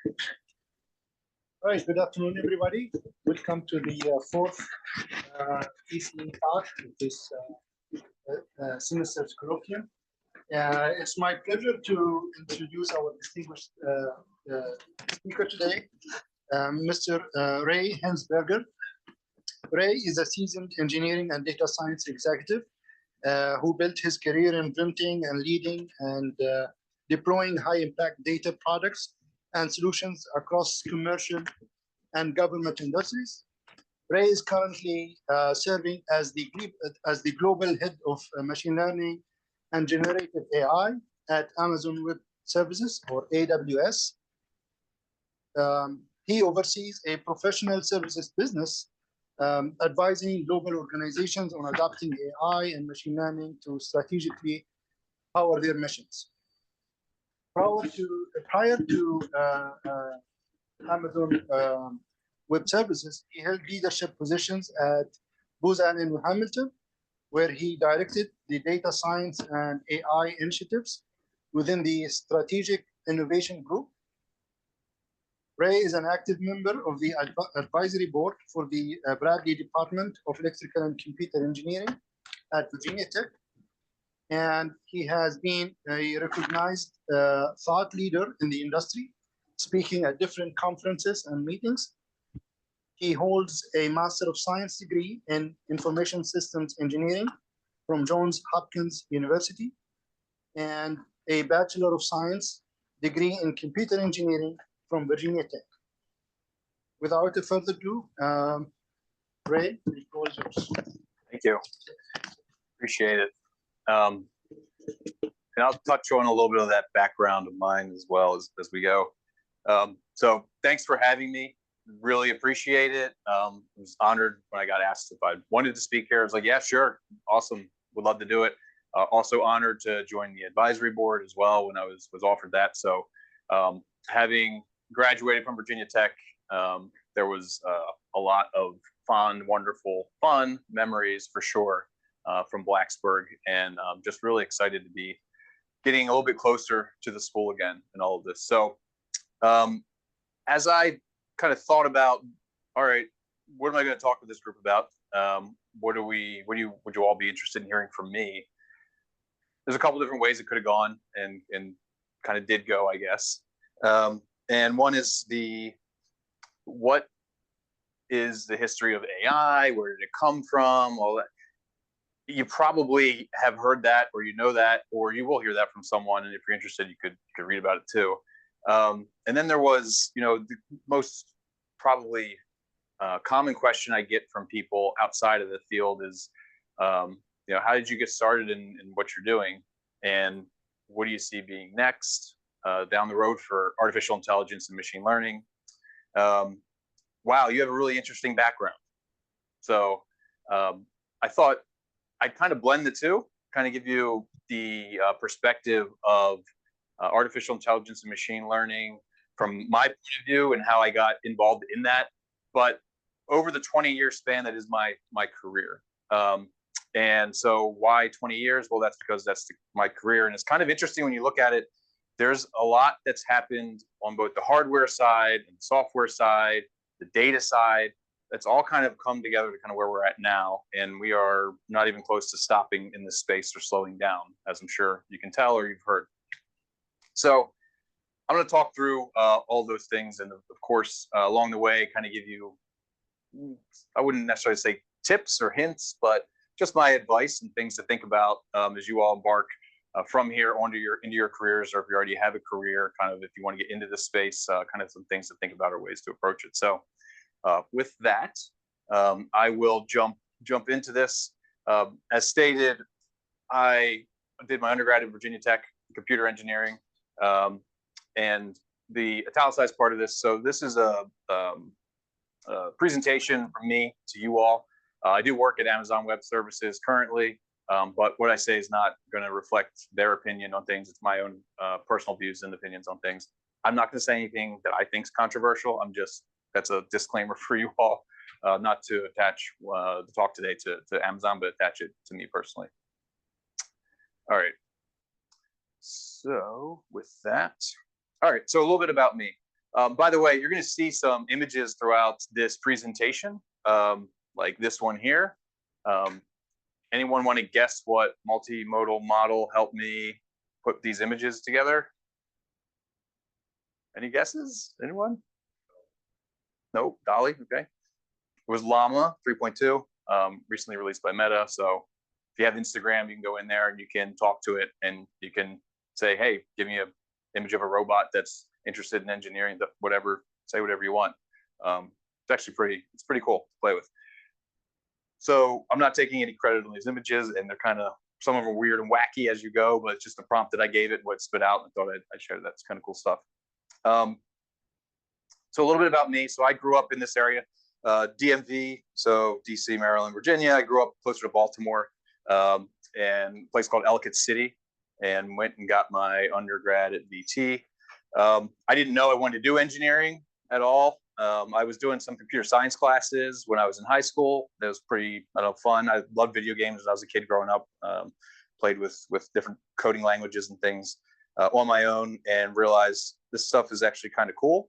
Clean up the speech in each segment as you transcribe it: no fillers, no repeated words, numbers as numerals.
All right, good afternoon, everybody. Welcome to the fourth ECE talk of this semester's colloquium. It's my pleasure to introduce our distinguished speaker today, Mr. Ray Hensberger. Ray is a seasoned engineering and data science executive who built his career in inventing and leading and deploying high-impact data products and solutions across commercial and government industries. Ray is currently serving as the global head of machine learning and generative AI at Amazon Web Services, or AWS. He oversees a professional services business advising global organizations on adopting AI and machine learning to strategically power their missions. Prior to Amazon Web Services, he held leadership positions at Booz Allen Hamilton, where he directed the data science and AI initiatives within the Strategic Innovation Group. Ray is an active member of the advisory board for the Bradley Department of Electrical and Computer Engineering at Virginia Tech. And he has been a recognized thought leader in the industry, speaking at different conferences and meetings. He holds a Master of Science degree in Information Systems Engineering from Johns Hopkins University and a Bachelor of Science degree in Computer Engineering from Virginia Tech. Without further ado, Ray, the floor is yours. Thank you. Appreciate it. And I'll touch on a little bit of that background of mine as well as we go. So thanks for having me. Really appreciate it. I was honored when I got asked if I wanted to speak here. I was like, yeah, sure. Awesome. Would love to do it. Also honored to join the advisory board as well when I was offered that. So having graduated from Virginia Tech, there was a lot of fond, wonderful, fun memories for sure from Blacksburg, and just really excited to be getting a little bit closer to the school again and all of this. So as I kind of thought about, all right, what am I going to talk with this group about? Would you all be interested in hearing from me? There's a couple different ways it could have gone and kind of did go, I guess. And one is what is the history of AI? Where did it come from? All that. You probably have heard that, or you know that, or you will hear that from someone. And if you're interested, you could read about it too. And then there was, the most probably common question I get from people outside of the field is, how did you get started in what you're doing? And what do you see being next down the road for artificial intelligence and machine learning? Wow, you have a really interesting background. So I thought I'd kind of blend the two, kind of give you the perspective of artificial intelligence and machine learning from my point of view and how I got involved in that. But over the 20-year span, that is my career. And so why 20 years? Well, that's because that's my career. And it's kind of interesting when you look at it. There's a lot that's happened on both the hardware side and the software side, the data side. That's all kind of come together to kind of where we're at now. And we are not even close to stopping in this space or slowing down, as I'm sure you can tell or you've heard. So I'm going to talk through all those things. And of course, along the way, kind of give you, I wouldn't necessarily say tips or hints, but just my advice and things to think about as you all embark from here into your careers, or if you already have a career, kind of if you want to get into this space, kind of some things to think about or ways to approach it. So with that, I will jump into this. As stated, I did my undergrad at Virginia Tech, computer engineering, and the italicized part of this. So this is a presentation from me to you all. I do work at Amazon Web Services currently, but what I say is not going to reflect their opinion on things. It's my own personal views and opinions on things. I'm not going to say anything that I think is controversial. That's a disclaimer for you all, not to attach the talk today to Amazon, but attach it to me personally. All right. So with that, all right. So a little bit about me. By the way, you're going to see some images throughout this presentation, like this one here. Anyone want to guess what multimodal model helped me put these images together? Any guesses? Anyone? Nope. Dolly. Okay. It was Llama 3.2, recently released by Meta. So if you have Instagram, you can go in there and you can talk to it, and you can say, "Hey, give me an image of a robot that's interested in engineering, whatever. Say whatever you want." It's actually pretty cool to play with. So I'm not taking any credit on these images, and they're kind of, some of them are weird and wacky as you go, but it's just a prompt that I gave it, what it spit out, and I thought I'd share that. It's kind of cool stuff. So a little bit about me. So I grew up in this area, DMV, so DC, Maryland, Virginia. I grew up closer to Baltimore, and a place called Ellicott City, and went and got my undergrad at VT. I didn't know I wanted to do engineering at all. I was doing some computer science classes when I was in high school. That was pretty, fun. I loved video games when I was a kid growing up. Played with different coding languages and things on my own, and realized this stuff is actually kind of cool.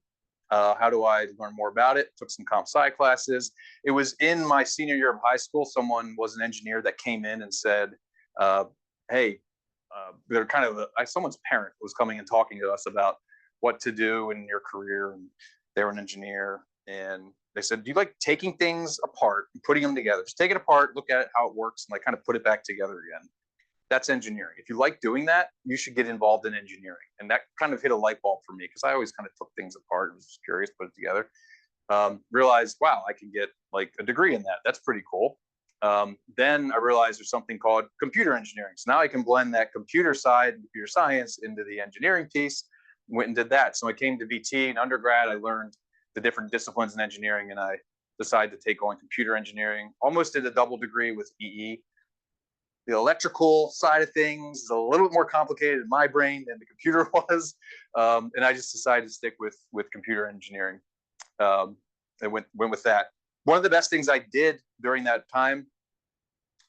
How do I learn more about it? Took some comp sci classes. It was in my senior year of high school. Someone was an engineer that came in and said, "Hey," they're kind of someone's parent was coming and talking to us about what to do in your career, and they were an engineer, and they said, "Do you like taking things apart and putting them together? Just take it apart, look at it, how it works, and like kind of put it back together again. That's engineering. If you like doing that, you should get involved in engineering." And that kind of hit a light bulb for me, because I always kind of took things apart and was just curious, put it together. Realized, wow, I can get like a degree in that. That's pretty cool. Then I realized there's something called computer engineering. So now I can blend that computer side, computer science, into the engineering piece. Went and did that. So I came to VT in undergrad. I learned the different disciplines in engineering, and I decided to take on computer engineering. Almost did a double degree with EE. The electrical side of things is a little bit more complicated in my brain than the computer was, and I just decided to stick with computer engineering. And went with that. One of the best things I did during that time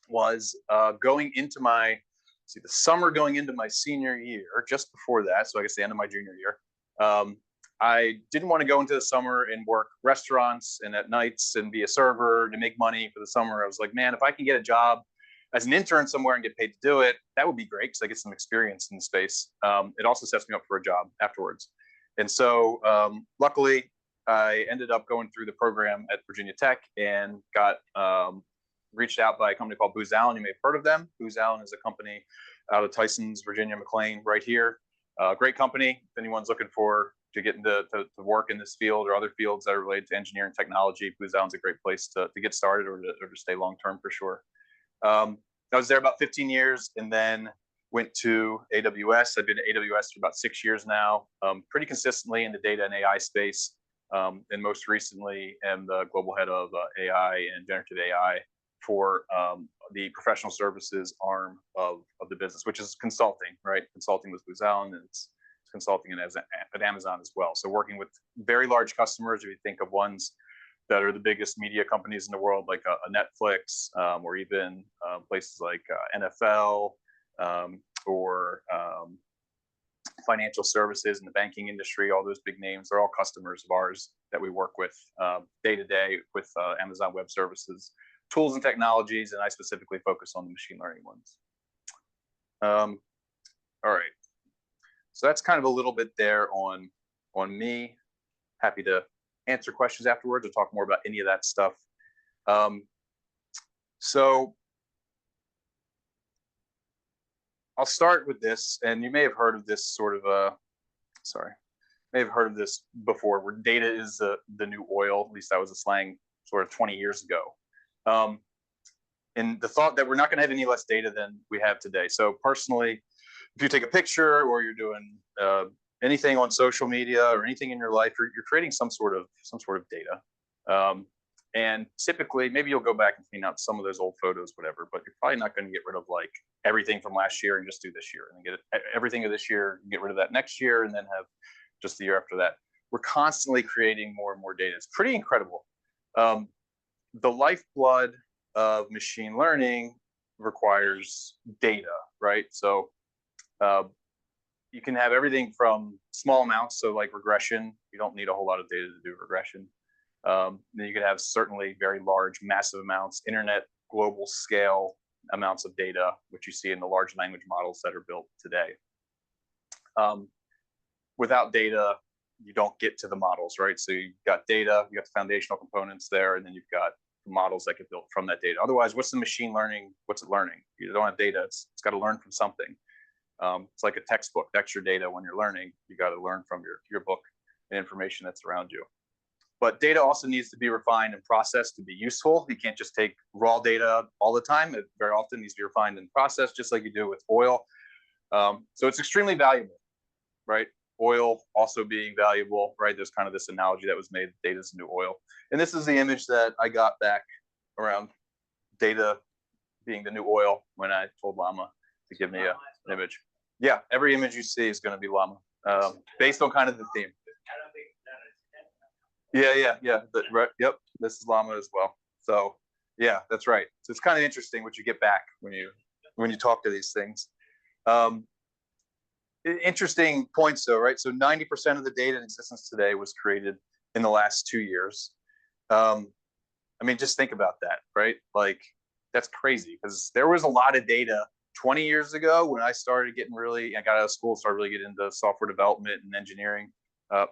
was going into the summer going into my senior year, just before that, so I guess the end of my junior year. I didn't want to go into the summer and work restaurants and at nights and be a server to make money for the summer. I was like, man, if I can get a job as an intern somewhere and get paid to do it, that would be great, because I get some experience in the space. It also sets me up for a job afterwards. And so luckily, I ended up going through the program at Virginia Tech and got reached out by a company called Booz Allen. You may have heard of them. Booz Allen is a company out of Tysons, Virginia, McLean, right here. Great company. If anyone's looking to get into to work in this field or other fields that are related to engineering technology, Booz Allen's a great place to get started, or to stay long term for sure. I was there about 15 years, and then went to AWS. I've been at AWS for about 6 years now, pretty consistently in the data and AI space. And most recently am the global head of AI and generative AI for the professional services arm of the business, which is consulting, right? Consulting with Booz Allen, and it's consulting at Amazon as well. So working with very large customers, if you think of ones that are the biggest media companies in the world, like a Netflix, or even places like NFL, or financial services in the banking industry. All those big names are all customers of ours that we work with day to day with Amazon Web Services, tools and technologies, and I specifically focus on the machine learning ones. All right, so that's kind of a little bit there on me. Happy to answer questions afterwards or talk more about any of that stuff. So I'll start with this, and you may have heard of this sort of may have heard of this before, where data is the new oil. At least that was a slang sort of 20 years ago. And the thought that we're not going to have any less data than we have today. So personally, if you take a picture, or you're doing anything on social media or anything in your life, you're creating some sort of data. And typically, maybe you'll go back and clean out some of those old photos, whatever, but you're probably not going to get rid of like everything from last year and just do this year, and then get everything of this year, get rid of that next year, and then have just the year after that. We're constantly creating more and more data. It's pretty incredible. The lifeblood of machine learning requires data, right? So you can have everything from small amounts, so like regression, You don't need a whole lot of data to do regression. Then you could have certainly very large, massive amounts, internet, global scale amounts of data, which you see in the large language models that are built today. Without data, you don't get to the models, right? So you've got data, you got the foundational components there, and then you've got models that get built from that data. Otherwise, what's the machine learning? What's it learning? You don't have data. It's got to learn from something. It's like a textbook, extra data when you're learning. You got to learn from your book and information that's around you. But data also needs to be refined and processed to be useful. You can't just take raw data all the time. It very often needs to be refined and processed, just like you do with oil. So it's extremely valuable, right? Oil also being valuable, right? There's kind of this analogy that was made, data is the new oil. And this is the image that I got back around data being the new oil when I told Llama to give me an image. Yeah, every image you see is going to be Llama, based on kind of the theme. Yeah. Right. Yep. This is Llama as well. So yeah, that's right. So it's kind of interesting what you get back when you talk to these things. Interesting points though, right? So 90% of the data in existence today was created in the last 2 years. I mean, just think about that, right? Like that's crazy because there was a lot of data 20 years ago when I started getting I got out of school, started really getting into software development and engineering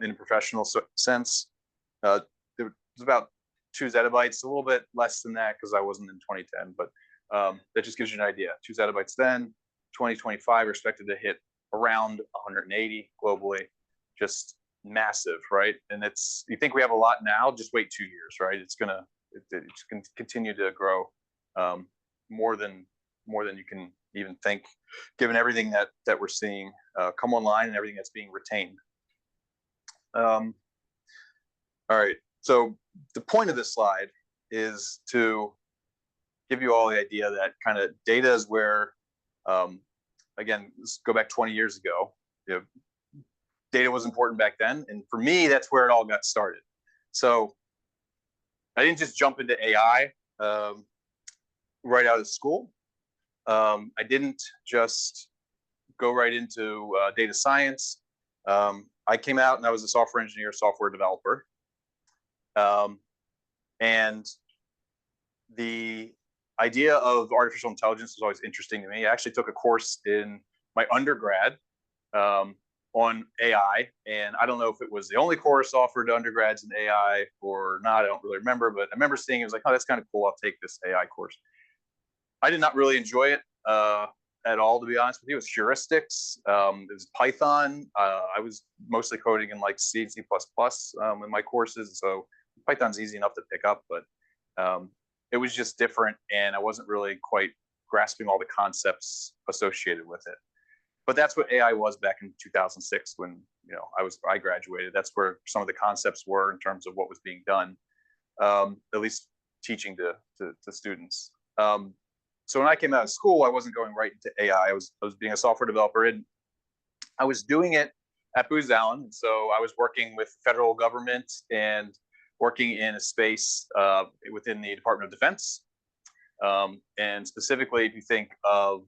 in a professional sense. There was about 2 zettabytes, a little bit less than that because I wasn't in 2010, but that just gives you an idea. 2 zettabytes then, 2025 expected to hit around 180 globally, just massive, right? And you think we have a lot now, just wait 2 years, right? It's gonna continue to grow more than you can even think, given everything that we're seeing come online and everything that's being retained. All right, so the point of this slide is to give you all the idea that kind of data is where, again, let's go back 20 years ago. Data was important back then, and for me, that's where it all got started. So I didn't just jump into AI right out of school. I didn't just go right into data science. I came out and I was a software engineer, software developer. And the idea of artificial intelligence was always interesting to me. I actually took a course in my undergrad on AI, and I don't know if it was the only course offered to undergrads in AI or not. I don't really remember, but I remember seeing it was like, oh, that's kind of cool. I'll take this AI course. I did not really enjoy it at all, to be honest with you. It was heuristics. It was Python. I was mostly coding in like C and C++ in my courses, so Python's easy enough to pick up, but it was just different, and I wasn't really quite grasping all the concepts associated with it. But that's what AI was back in 2006 when I graduated. That's where some of the concepts were in terms of what was being done, at least teaching to students. So when I came out of school, I wasn't going right into AI. I was being a software developer, and I was doing it at Booz Allen. So I was working with federal government and working in a space within the Department of Defense. And specifically, if you think of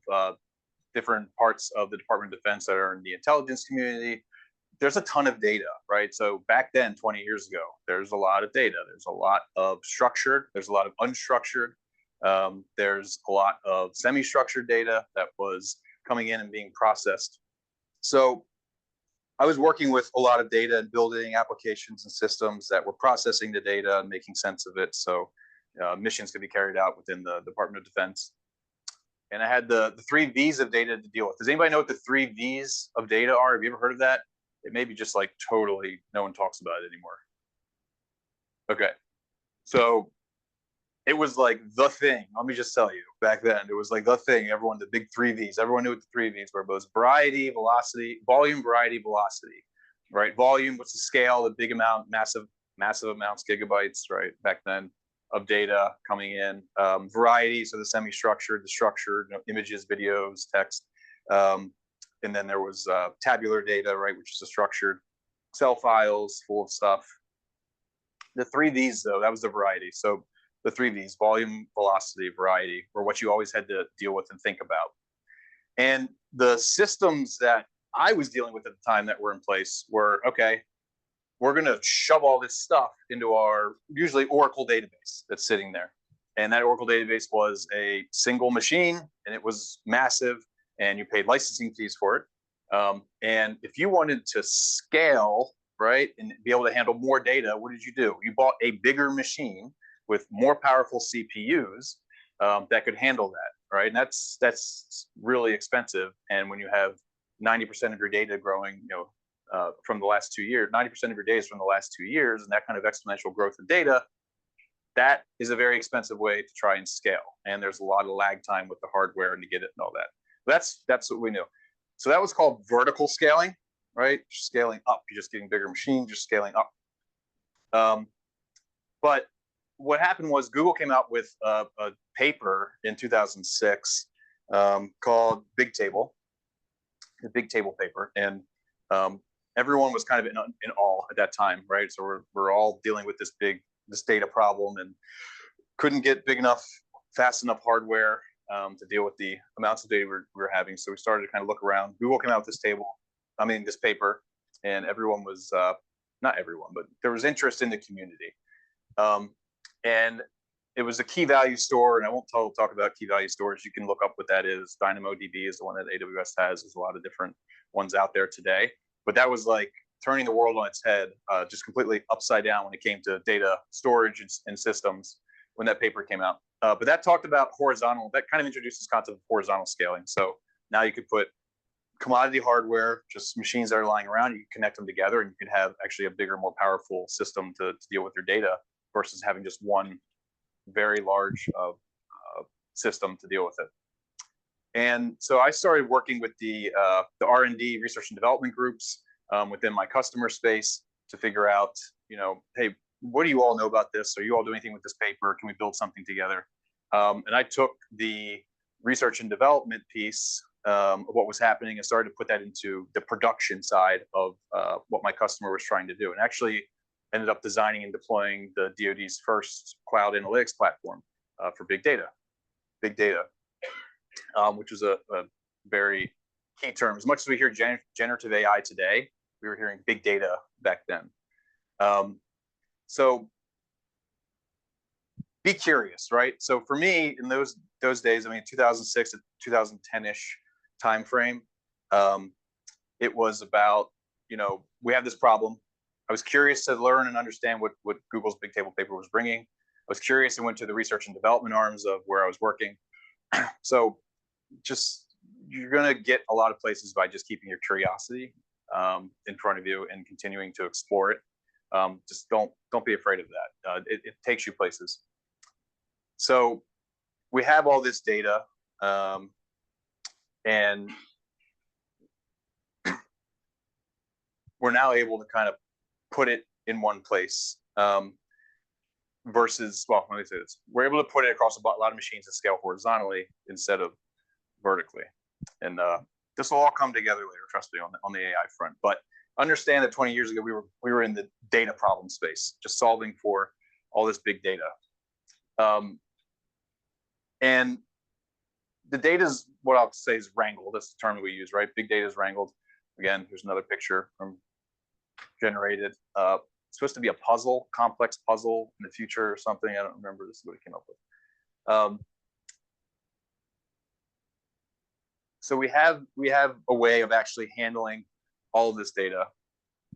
different parts of the Department of Defense that are in the intelligence community, there's a ton of data, right? So back then, 20 years ago, there's a lot of data. There's a lot of structured, there's a lot of unstructured, there's a lot of semi-structured data that was coming in and being processed. So I was working with a lot of data and building applications and systems that were processing the data and making sense of it. So missions could be carried out within the Department of Defense. And I had the 3 V's of data to deal with. Does anybody know what the 3 V's of data are? Have you ever heard of that? It may be just like totally no one talks about it anymore. Okay. So it was like the thing. Let me just tell you, back then, it was like the thing. Everyone, the big 3 V's. Everyone knew what the 3 V's were. But it was variety, velocity, volume, variety, velocity, right? Volume, what's the scale, the big amount, massive amounts, gigabytes, right? Back then, of data coming in. Variety, so the semi-structured, the structured, images, videos, text. And then there was tabular data, right, which is the structured Excel files full of stuff. The 3 V's, though, that was the variety. So the 3 V's, volume, velocity, variety, were what you always had to deal with and think about. And the systems that I was dealing with at the time that were in place were, okay, we're going to shove all this stuff into our usually Oracle database that's sitting there. And that Oracle database was a single machine, and it was massive, and you paid licensing fees for it. And if you wanted to scale, right, and be able to handle more data, what did you do? You bought a bigger machine with more powerful CPUs that could handle that, right? And that's really expensive. And when you have 90% of your data growing, from the last 2 years, 90% of your data is from the last 2 years, and that kind of exponential growth of data, that is a very expensive way to try and scale. And there's a lot of lag time with the hardware and to get it and all that. That's what we knew. So that was called vertical scaling, right? Scaling up, you're just getting bigger machines, just scaling up. But what happened was Google came out with a paper in 2006 called Big Table, the Big Table paper. And everyone was kind of in awe at that time, right? So we're all dealing with this data problem and couldn't get big enough, fast enough hardware to deal with the amounts of data we were having. So we started to kind of look around. Google came out with this paper, and everyone was, not everyone, but there was interest in the community. And it was a key value store, and I won't talk about key value stores. You can look up what that is. DynamoDB is the one that AWS has. There's a lot of different ones out there today. But that was like turning the world on its head, just completely upside down when it came to data storage and systems when that paper came out. But that talked about horizontal, that kind of introduced this concept of horizontal scaling. So now you could put commodity hardware, just machines that are lying around, you can connect them together, and you can have actually a bigger, more powerful system to deal with your data versus having just one very large system to deal with it. And so I started working with the R&D, research and development groups within my customer space to figure out, hey, what do you all know about this? Are you all doing anything with this paper? Can we build something together? And I took the research and development piece of what was happening and started to put that into the production side of what my customer was trying to do, and actually ended up designing and deploying the DoD's first cloud analytics platform for big data, which is a very key term. As much as we hear generative AI today, we were hearing big data back then. So be curious, right? So for me, in those days, 2006 to 2010-ish timeframe, it was about, we have this problem. I was curious to learn and understand what Google's Big Table paper was bringing. I was curious and went to the research and development arms of where I was working. So you're going to get a lot of places by just keeping your curiosity in front of you and continuing to explore it. Just don't be afraid of that. It takes you places. So we have all this data, and we're now able to kind of put it in one place versus, well, let me say this. We're able to put it across a lot of machines that scale horizontally instead of vertically. And this will all come together later, trust me, on the AI front. But understand that 20 years ago, we were in the data problem space, just solving for all this big data. And the data is what I'll say is wrangled. That's the term that we use, right? Big data is wrangled. Again, here's another picture from generated. It's supposed to be a puzzle, complex puzzle in the future or something. I don't remember. This is what it came up with. So we have a way of actually handling all of this data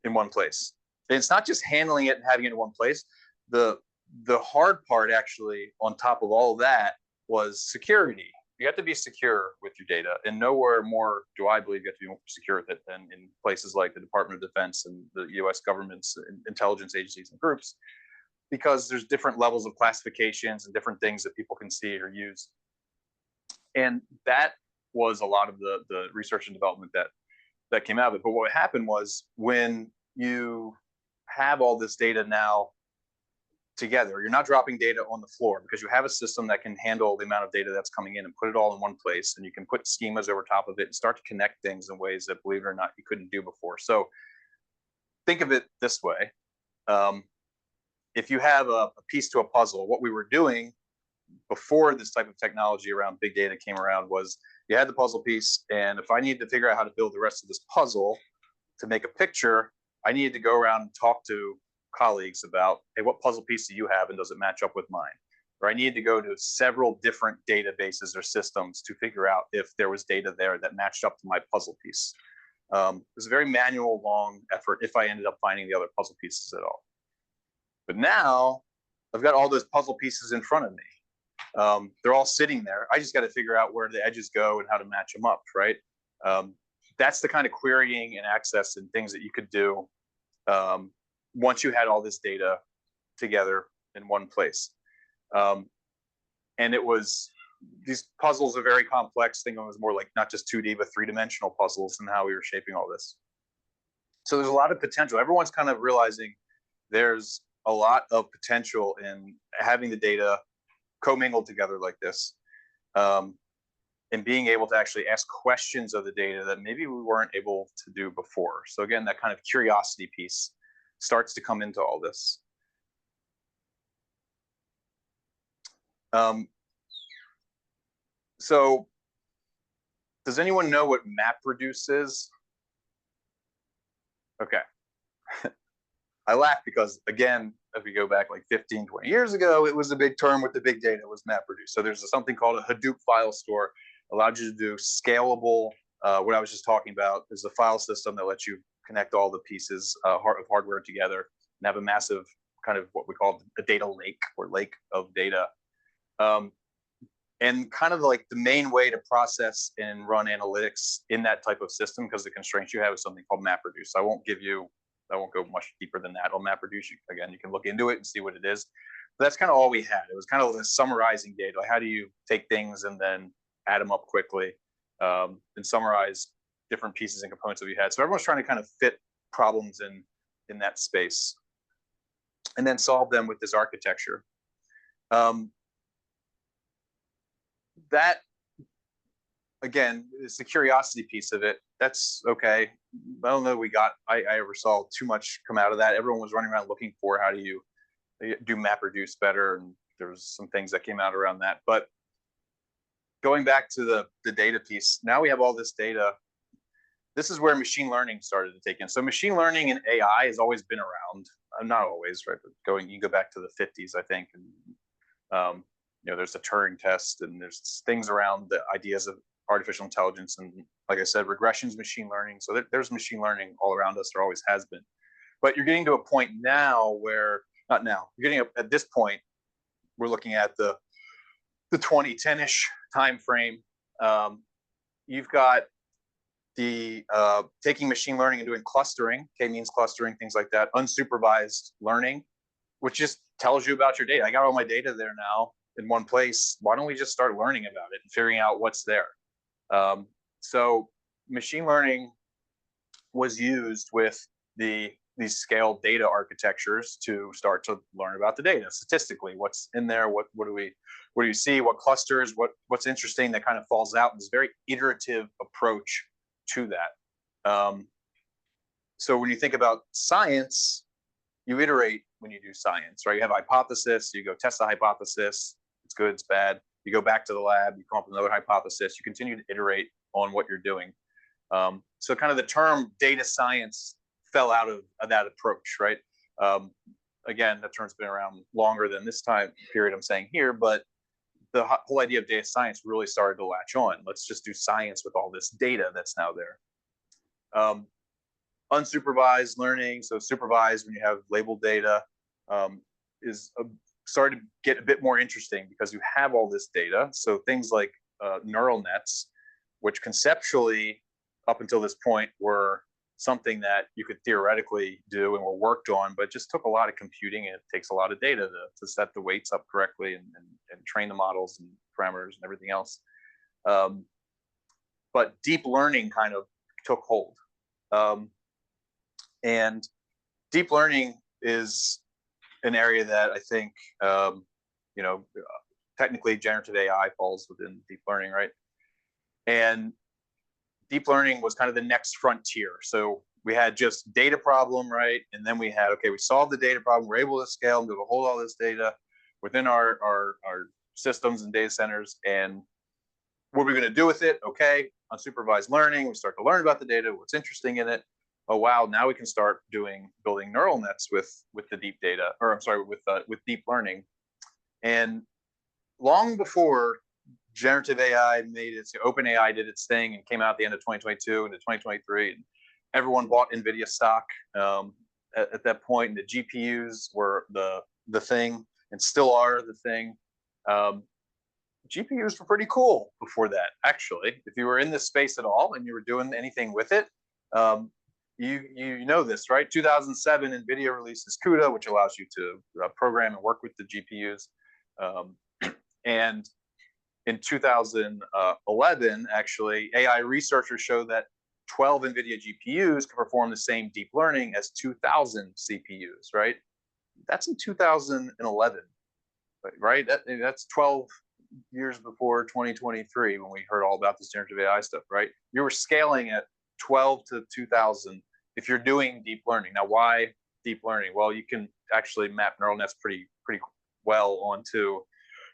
in one place. And it's not just handling it and having it in one place. The hard part actually on top of all of that was security. You have to be secure with your data, and nowhere more do I believe you have to be more secure with it than in places like the Department of Defense and the US government's intelligence agencies and groups, because there's different levels of classifications and different things that people can see or use. And that was a lot of the research and development that came out of it. But what happened was, when you have all this data now together, you're not dropping data on the floor, because you have a system that can handle the amount of data that's coming in and put it all in one place, and you can put schemas over top of it and start to connect things in ways that, believe it or not, you couldn't do before. So think of it this way. If you have a piece to a puzzle, what we were doing before this type of technology around big data came around was, you had the puzzle piece, and if I needed to figure out how to build the rest of this puzzle to make a picture, I needed to go around and talk to colleagues about, hey, what puzzle piece do you have and does it match up with mine? Or I needed to go to several different databases or systems to figure out if there was data there that matched up to my puzzle piece. It was a very manual, long effort if I ended up finding the other puzzle pieces at all. But now I've got all those puzzle pieces in front of me. They're all sitting there. I just got to figure out where the edges go and how to match them up, right? That's the kind of querying and access and things that you could do once you had all this data together in one place. And it was, these puzzles are very complex. Think of it as more like not just 2D, but 3-dimensional puzzles and how we were shaping all this. So there's a lot of potential. Everyone's kind of realizing there's a lot of potential in having the data commingled together like this, and being able to actually ask questions of the data that maybe we weren't able to do before. So again, that kind of curiosity piece starts to come into all this. So does anyone know what MapReduce is? Okay. I laugh because, again, if we go back like 15, 20 years ago, it was a big term with the big data, was MapReduce. So there's something called a Hadoop file store, allowed you to do scalable, what I was just talking about is a file system that lets you connect all the pieces of hardware together and have a massive kind of what we call a data lake or lake of data. And kind of like the main way to process and run analytics in that type of system, because the constraints you have is something called MapReduce. I won't go much deeper than that on MapReduce. Again, you can look into it and see what it is. But that's kind of all we had. It was kind of summarizing data. Like how do you take things and then add them up quickly and summarize different pieces and components that we had. So everyone's trying to kind of fit problems in that space and then solve them with this architecture. That, again, is the curiosity piece of it. That's okay. I don't know I ever saw too much come out of that. Everyone was running around looking for how do you do MapReduce better, and there was some things that came out around that. But going back to the data piece, now we have all this data. This is where machine learning started to take in. So machine learning and AI has always been around. Not always, right? But you go back to the 50s, I think, and there's a Turing test, and there's things around the ideas of artificial intelligence, and like I said, regressions, machine learning. So there's machine learning all around us. There always has been. But you're getting to a point now where, not now, you're getting at this point, we're looking at the 2010-ish time frame. You've got the taking machine learning and doing clustering, k-means clustering, things like that, unsupervised learning, which just tells you about your data. I got all my data there now in one place. Why don't we just start learning about it and figuring out what's there? So machine learning was used with these scaled data architectures to start to learn about the data statistically. What's in there? What do you see? What clusters? What's interesting that kind of falls out? This very iterative approach to that. So when you think about science, you iterate when you do science, right? You have a hypothesis, you go test the hypothesis, it's good, it's bad. You go back to the lab, you come up with another hypothesis, you continue to iterate on what you're doing. So kind of the term data science fell out of that approach, right? Again, that term's been around longer than this time period I'm saying here, but the whole idea of data science really started to latch on. Let's just do science with all this data that's now there. Unsupervised learning, so supervised when you have labeled data, is started to get a bit more interesting because you have all this data. So things like neural nets, which conceptually up until this point were something that you could theoretically do and were worked on, but just took a lot of computing, and it takes a lot of data to set the weights up correctly and train the models and parameters and everything else. But deep learning kind of took hold. And deep learning is an area that I think, technically generative AI falls within deep learning, right? And deep learning was kind of the next frontier. So we had just data problem, right? And then we had, okay, we solved the data problem. We're able to scale and be able to hold all this data within our systems and data centers. And what are we going to do with it? Okay, unsupervised learning. We start to learn about the data, what's interesting in it. oh wow, now we can start building neural nets with the deep data, or I'm sorry, with deep learning. And long before generative AI made its, OpenAI did its thing and came out at the end of 2022 into 2023, and everyone bought NVIDIA stock at that point, and the GPUs were the thing, and still are the thing. GPUs were pretty cool before that, actually. If you were in this space at all and you were doing anything with it, you know this, right? 2007, NVIDIA releases CUDA, which allows you to program and work with the GPUs. And in 2011, actually, AI researchers show that 12 NVIDIA GPUs can perform the same deep learning as 2,000 CPUs, right? That's in 2011, right? That's 12 years before 2023 when we heard all about this generative AI stuff, right? You were scaling at 12 to 2,000 if you're doing deep learning. Now, why deep learning? Well, you can actually map neural nets pretty well onto,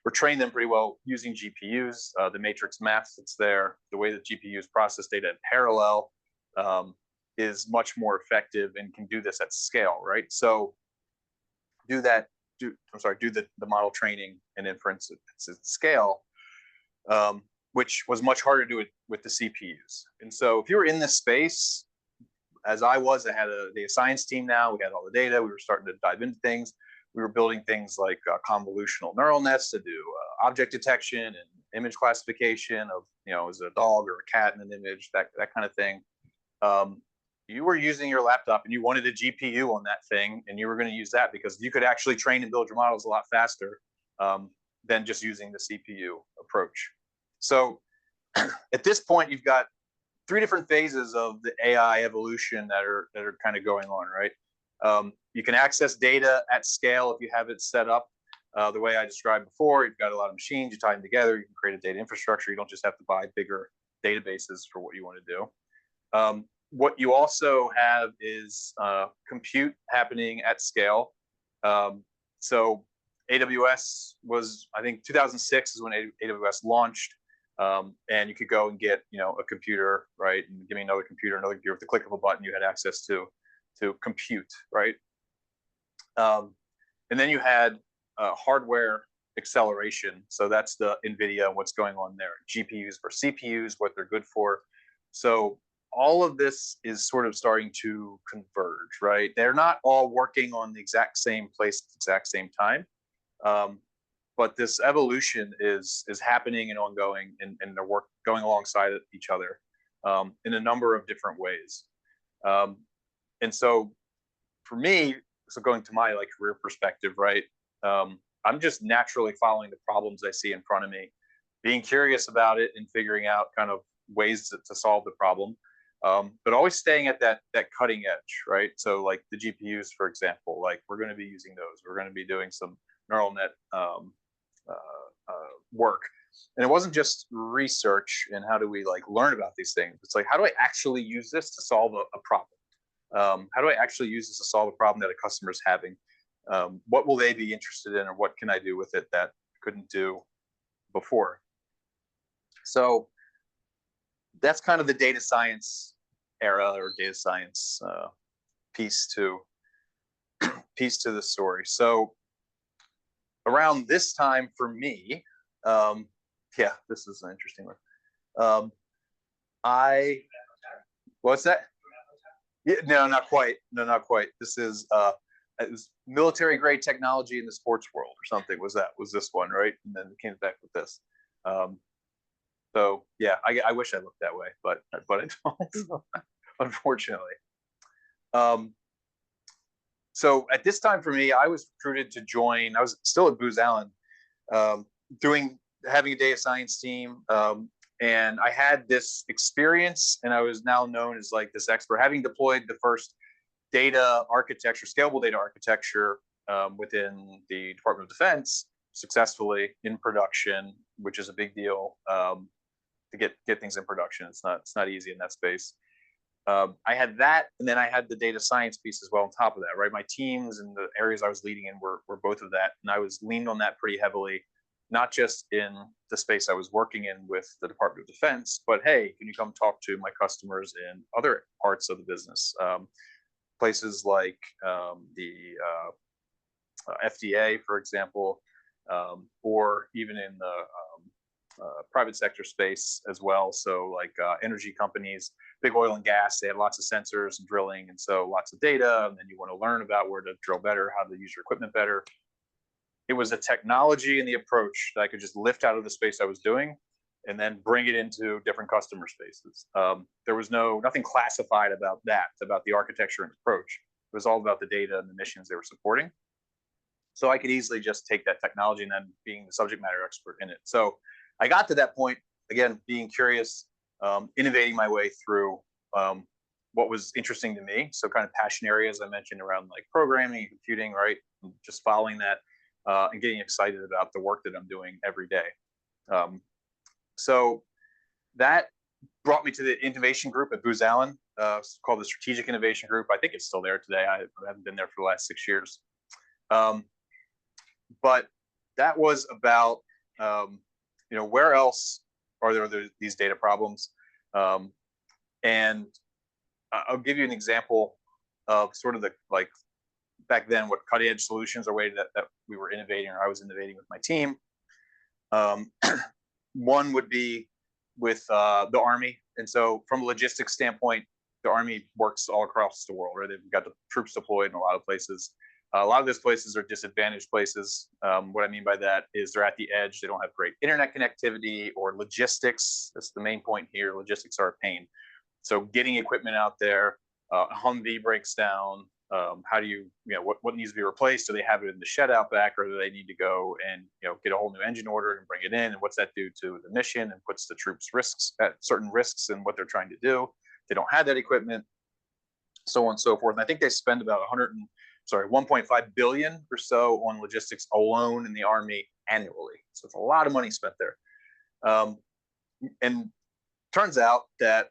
or train them pretty well using GPUs. The matrix math that's there, the way that GPUs process data in parallel is much more effective and can do this at scale, right? So do the model training and inference at scale, which was much harder to do it with the CPUs. And so if you were in this space, as I was, I had a data science team now, we had all the data, we were starting to dive into things. We were building things like convolutional neural nets to do object detection and image classification of, is it a dog or a cat in an image, that kind of thing. You were using your laptop and you wanted a GPU on that thing, and you were going to use that because you could actually train and build your models a lot faster than just using the CPU approach. So at this point, you've got 3 different phases of the AI evolution that are kind of going on, right? You can access data at scale if you have it set up the way I described before. You've got a lot of machines, you tie them together, you can create a data infrastructure. You don't just have to buy bigger databases for what you want to do. What you also have is compute happening at scale. So AWS was, I think 2006 is when AWS launched. And you could go and get, a computer, right? And give me another computer. With the click of a button, you had access to compute, right? And then you had hardware acceleration. So that's the NVIDIA, what's going on there. GPUs for CPUs, what they're good for. So all of this is sort of starting to converge, right? They're not all working on the exact same place at the exact same time. But this evolution is happening and ongoing, and they're going alongside each other in a number of different ways. And so for me, so going to my career perspective, right? I'm just naturally following the problems I see in front of me, being curious about it and figuring out kind of ways to solve the problem, but always staying at that cutting edge, right? So like the GPUs, for example, we're going to be using those. We're going to be doing some neural net work. And it wasn't just research and how do we learn about these things. It's how do I actually use this to solve a problem? How do I actually use this to solve a problem that a customer is having? What will they be interested in, or what can I do with it that I couldn't do before? So that's kind of the data science era, or data science piece to the story. So around this time for me, yeah, this is an interesting one. What's that? Yeah, no, not quite. No, not quite. This is it was military grade technology in the sports world or something. Was this one, right? And then it came back with this. So yeah, I wish I looked that way, but I don't, unfortunately. So at this time for me, I was recruited to join. I was still at Booz Allen, having a data science team, and I had this experience, and I was now known as this expert, having deployed the first data architecture, scalable data architecture within the Department of Defense successfully in production, which is a big deal to get things in production. It's not easy in that space. I had that, and then I had the data science piece as well on top of that, right? My teams and the areas I was leading in were both of that, and I was leaned on that pretty heavily not just in the space I was working in with the Department of Defense, but hey, can you come talk to my customers in other parts of the business? Places like the FDA, for example, or even in the private sector space as well. So like energy companies, big oil and gas, they had lots of sensors and drilling, and so lots of data, and then you want to learn about where to drill better, how to use your equipment better. It was the technology and the approach that I could just lift out of the space I was doing and then bring it into different customer spaces. There was nothing classified about that, about the architecture and approach. It was all about the data and the missions they were supporting. So I could easily just take that technology and then being the subject matter expert in it. So I got to that point, again, being curious, innovating my way through what was interesting to me. So kind of passion areas I mentioned around like programming and computing, right? And just following that and getting excited about the work that I'm doing every day. So that brought me to the innovation group at Booz Allen. It's called the Strategic Innovation Group. I think it's still there today. I haven't been there for the last 6 years. But that was about, where else are there these data problems? And I'll give you an example of sort of the, like, back then, what cutting edge solutions or way that we were innovating, or I was innovating with my team. One would be with the Army. And so from a logistics standpoint, the Army works all across the world, right? They've got the troops deployed in a lot of places. A lot of those places are disadvantaged places. What I mean by that is they're at the edge. They don't have great internet connectivity or logistics. That's the main point here. Logistics are a pain. So getting equipment out there, a Humvee breaks down. How do you what needs to be replaced? Do they have it in the shed out back, or do they need to go and get a whole new engine ordered and bring it in? And what's that do to the mission, and puts the troops at certain risks in what they're trying to do? They don't have that equipment, so on and so forth. And I think they spend about 1.5 billion or so on logistics alone in the Army annually. So it's a lot of money spent there. And turns out that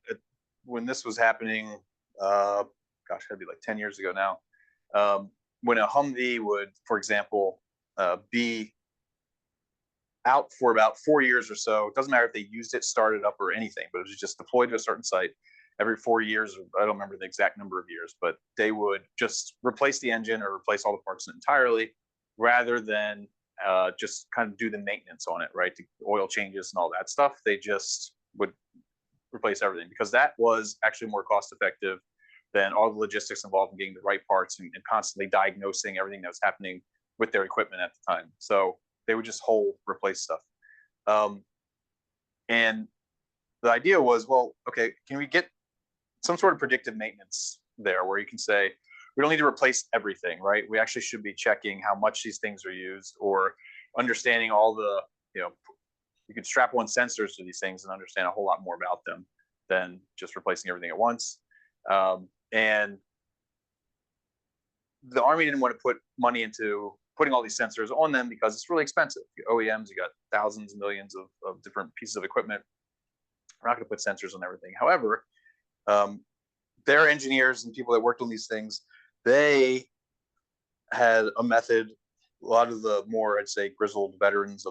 when this was happening, that'd be like 10 years ago now, when a Humvee would, for example, be out for about 4 years or so, it doesn't matter if they used it, started up, or anything, but it was just deployed to a certain site. Every 4 years, I don't remember the exact number of years, but they would just replace the engine or replace all the parts entirely, rather than just kind of do the maintenance on it, right? The oil changes and all that stuff. They just would replace everything, because that was actually more cost effective than all the logistics involved in getting the right parts and constantly diagnosing everything that was happening with their equipment at the time. So they would just replace stuff. And the idea was, well, okay, can we get some sort of predictive maintenance there where you can say, we don't need to replace everything, right? We actually should be checking how much these things are used, or understanding all the, you could strap on sensors to these things and understand a whole lot more about them than just replacing everything at once. And the Army didn't want to put money into putting all these sensors on them because it's really expensive. The OEMs, you got thousands and millions of different pieces of equipment. We're not going to put sensors on everything. However, their engineers and people that worked on these things, they had a method. A lot of the more, I'd say, grizzled veterans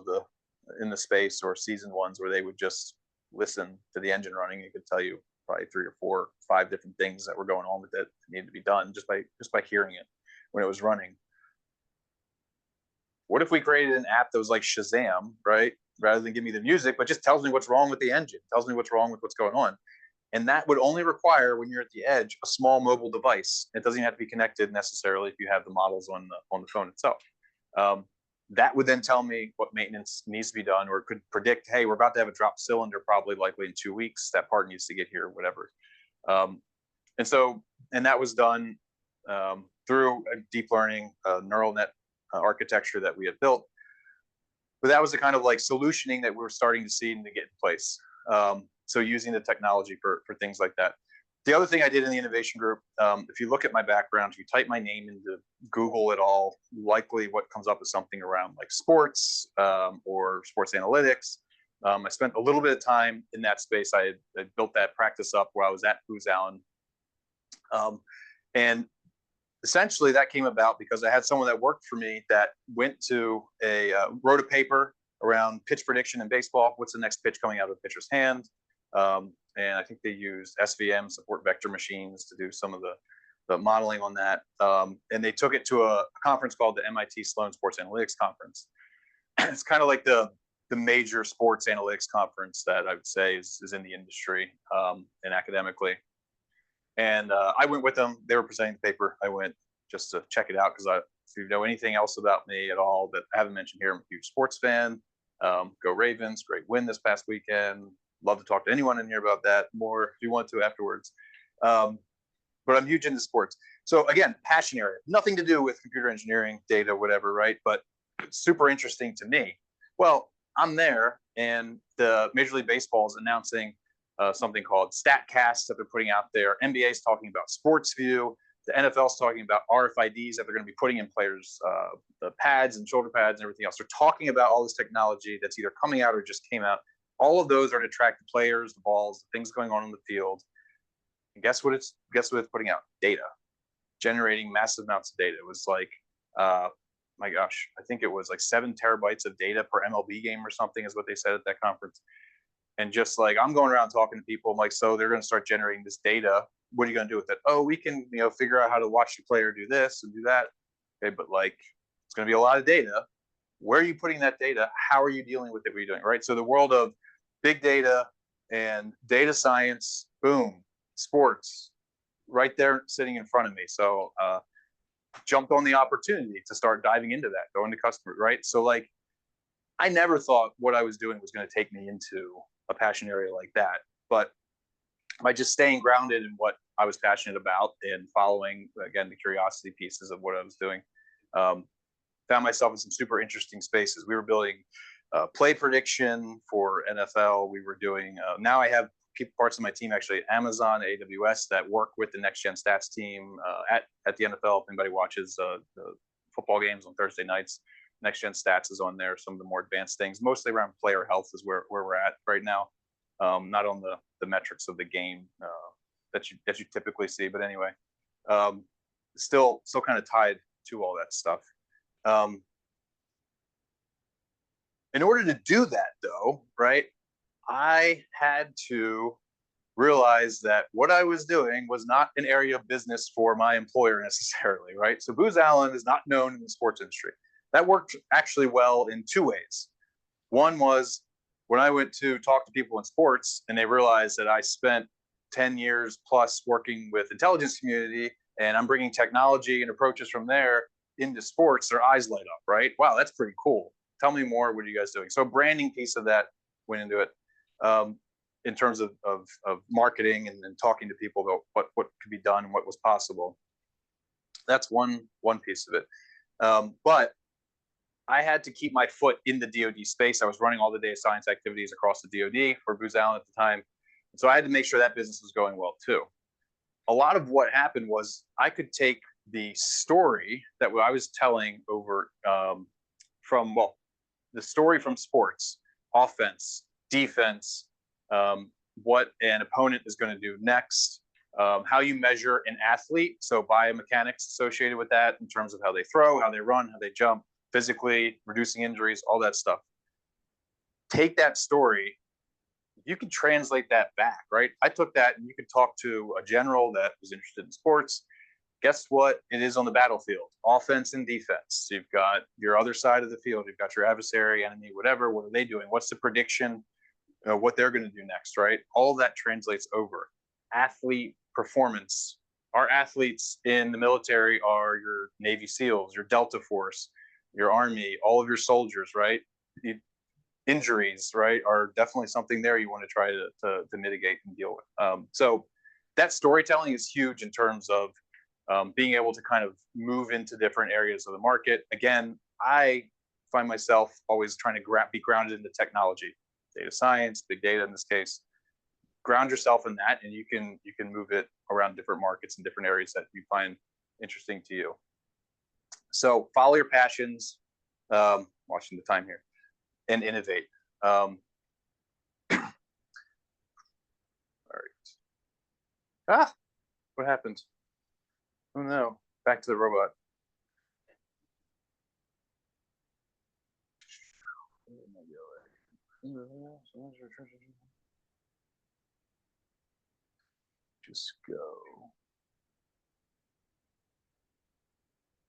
in the space, or seasoned ones, where they would just listen to the engine running. It could tell you probably 3 or 4 or 5 different things that were going on with it that needed to be done just by hearing it when it was running. What if we created an app that was like Shazam, right? Rather than give me the music, but just tells me what's wrong with the engine, tells me what's wrong with what's going on. And that would only require, when you're at the edge, a small mobile device. It doesn't have to be connected necessarily if you have the models on the phone itself. That would then tell me what maintenance needs to be done, or it could predict, hey, we're about to have a dropped cylinder, probably likely in 2 weeks. That part needs to get here, whatever. And that was done through a deep learning neural net architecture that we had built. But that was the kind of like solutioning that we were starting to see and to get in place. So using the technology for things like that. The other thing I did in the innovation group, if you look at my background, if you type my name into Google at all, likely what comes up is something around like sports or sports analytics. I spent a little bit of time in that space. I built that practice up while I was at Booz Allen. And essentially that came about because I had someone that worked for me that wrote a paper around pitch prediction in baseball. What's the next pitch coming out of the pitcher's hand? And I think they used SVM, support vector machines, to do some of the modeling on that. And they took it to a conference called the MIT Sloan Sports Analytics Conference. It's kind of like the major sports analytics conference that I would say is in the industry and academically. And I went with them. They were presenting the paper. I went just to check it out because if you know anything else about me at all that I haven't mentioned here, I'm a huge sports fan. Go Ravens, great win this past weekend. Love to talk to anyone in here about that more if you want to afterwards. But I'm huge into sports. So again, passion area, nothing to do with computer engineering, data, whatever, right? But super interesting to me. Well, I'm there and the Major League Baseball is announcing something called StatCast that they're putting out there. NBA is talking about SportsView. The NFL is talking about RFIDs that they're going to be putting in players, the pads and shoulder pads and everything else. They're talking about all this technology that's either coming out or just came out. All of those are to track the players, the balls, the things going on in the field. And guess what it's putting out? Data, generating massive amounts of data. It was like, my gosh, I think it was like 7 terabytes of data per MLB game or something is what they said at that conference. And just like, I'm going around talking to people, I'm like, so they're going to start generating this data. What are you going to do with it? Oh, we can, figure out how to watch the player do this and do that. Okay, but like, it's going to be a lot of data. Where are you putting that data? How are you dealing with it? What are you doing, right? So the world of big data and data science, boom, sports, right there sitting in front of me. So jumped on the opportunity to start diving into that, going to customers, right? So like, I never thought what I was doing was going to take me into a passion area like that. But by just staying grounded in what I was passionate about and following, again, the curiosity pieces of what I was doing, found myself in some super interesting spaces. We were building play prediction for NFL. We were doing, now I have parts of my team actually at Amazon, AWS, that work with the Next Gen Stats team at the NFL. If anybody watches the football games on Thursday nights, Next Gen Stats is on there. Some of the more advanced things, mostly around player health, is where we're at right now. Not on the metrics of the game that you typically see, but anyway, still kind of tied to all that stuff. In order to do that, though, right, I had to realize that what I was doing was not an area of business for my employer necessarily, right? So Booz Allen is not known in the sports industry. That worked actually well in 2 ways. One was when I went to talk to people in sports and they realized that I spent 10 years plus working with intelligence community and I'm bringing technology and approaches from there into sports, their eyes light up, right? Wow, that's pretty cool. Tell me more. What are you guys doing? So branding piece of that went into it in terms of marketing and talking to people about what could be done and what was possible. That's one piece of it. But I had to keep my foot in the DoD space. I was running all the data science activities across the DoD for Booz Allen at the time. So I had to make sure that business was going well too. A lot of what happened was I could take the story that I was telling over the story from sports, offense, defense, what an opponent is going to do next, how you measure an athlete, so biomechanics associated with that in terms of how they throw, how they run, how they jump, physically, reducing injuries, all that stuff. Take that story, you can translate that back, right? I took that and you could talk to a general that was interested in sports. Guess what? It is on the battlefield, offense and defense. You've got your other side of the field. You've got your adversary, enemy, whatever. What are they doing? What's the prediction? What they're going to do next, right? All of that translates over. Athlete performance. Our athletes in the military are your Navy SEALs, your Delta Force, your Army, all of your soldiers, right? Injuries, right, are definitely something there you want to try to mitigate and deal with. So that storytelling is huge in terms of being able to kind of move into different areas of the market. Again, I find myself always trying to be grounded in the technology, data science, big data in this case. Ground yourself in that, and you can move it around different markets and different areas that you find interesting to you. So follow your passions. Watching the time here, and innovate. All right. What happened? Oh no, back to the robot. Just go.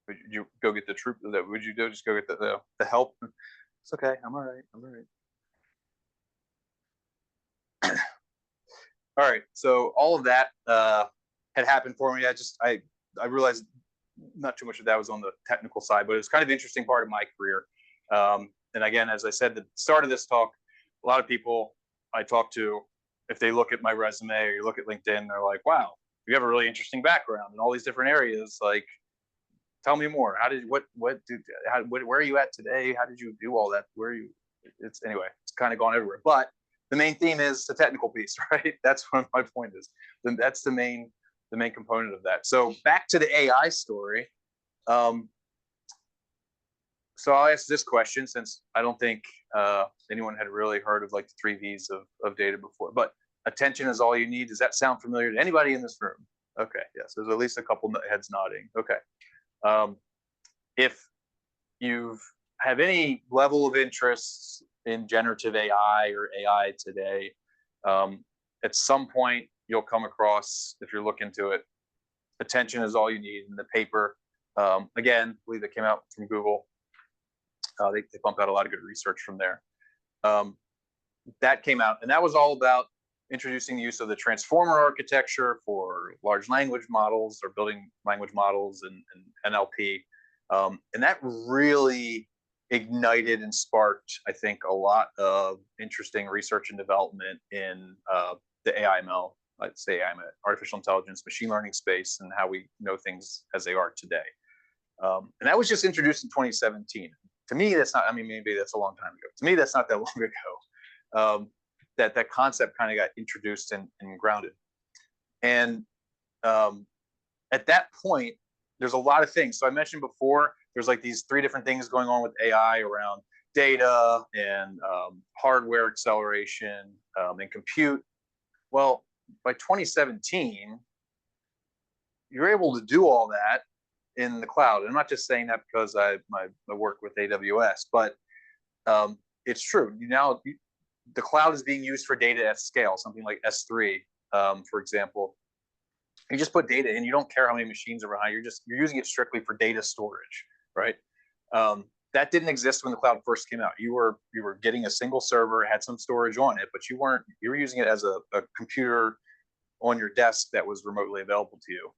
Would you go get the troop? Would you go just go get the help? It's okay. I'm all right. I'm all right. All right. So all of that had happened for me. I realized not too much of that was on the technical side, but it was kind of an interesting part of my career. And again, as I said at the start of this talk, a lot of people I talk to, if they look at my resume or you look at LinkedIn, they're like, wow, you have a really interesting background in all these different areas. Like, tell me more. Where are you at today? How did you do all that? Anyway, it's kind of gone everywhere. But the main theme is the technical piece, right? That's what my point is. That's the main component of that. So back to the AI story. So I'll ask this question, since I don't think anyone had really heard of like the 3 V's of data before, but attention is all you need. Does that sound familiar to anybody in this room? Okay, yes, there's at least a couple heads nodding. Okay. If you have any level of interest in generative AI or AI today, at some point you'll come across, if you're looking into it, attention is all you need. In the paper, again, I believe it came out from Google. They pumped out a lot of good research from there. That came out, and that was all about introducing the use of the transformer architecture for large language models or building language models and NLP. And that really ignited and sparked, I think, a lot of interesting research and development in the AIML, let's say artificial intelligence, machine learning space, and how we know things as they are today. And that was just introduced in 2017. To me, that's not, I mean, maybe that's a long time ago. To me, that's not that long ago. That concept kind of got introduced and grounded. And at that point, there's a lot of things. So I mentioned before, there's like these 3 different things going on with AI around data and hardware acceleration and compute. Well, by 2017, you're able to do all that in the cloud. And I'm not just saying that because I work with AWS, but it's true. The cloud is being used for data at scale, something like S3, for example. You just put data in, you don't care how many machines are behind, you're using it strictly for data storage, right? That didn't exist when the cloud first came out. You were getting a single server, it had some storage on it, but you were using it as a computer on your desk that was remotely available to you.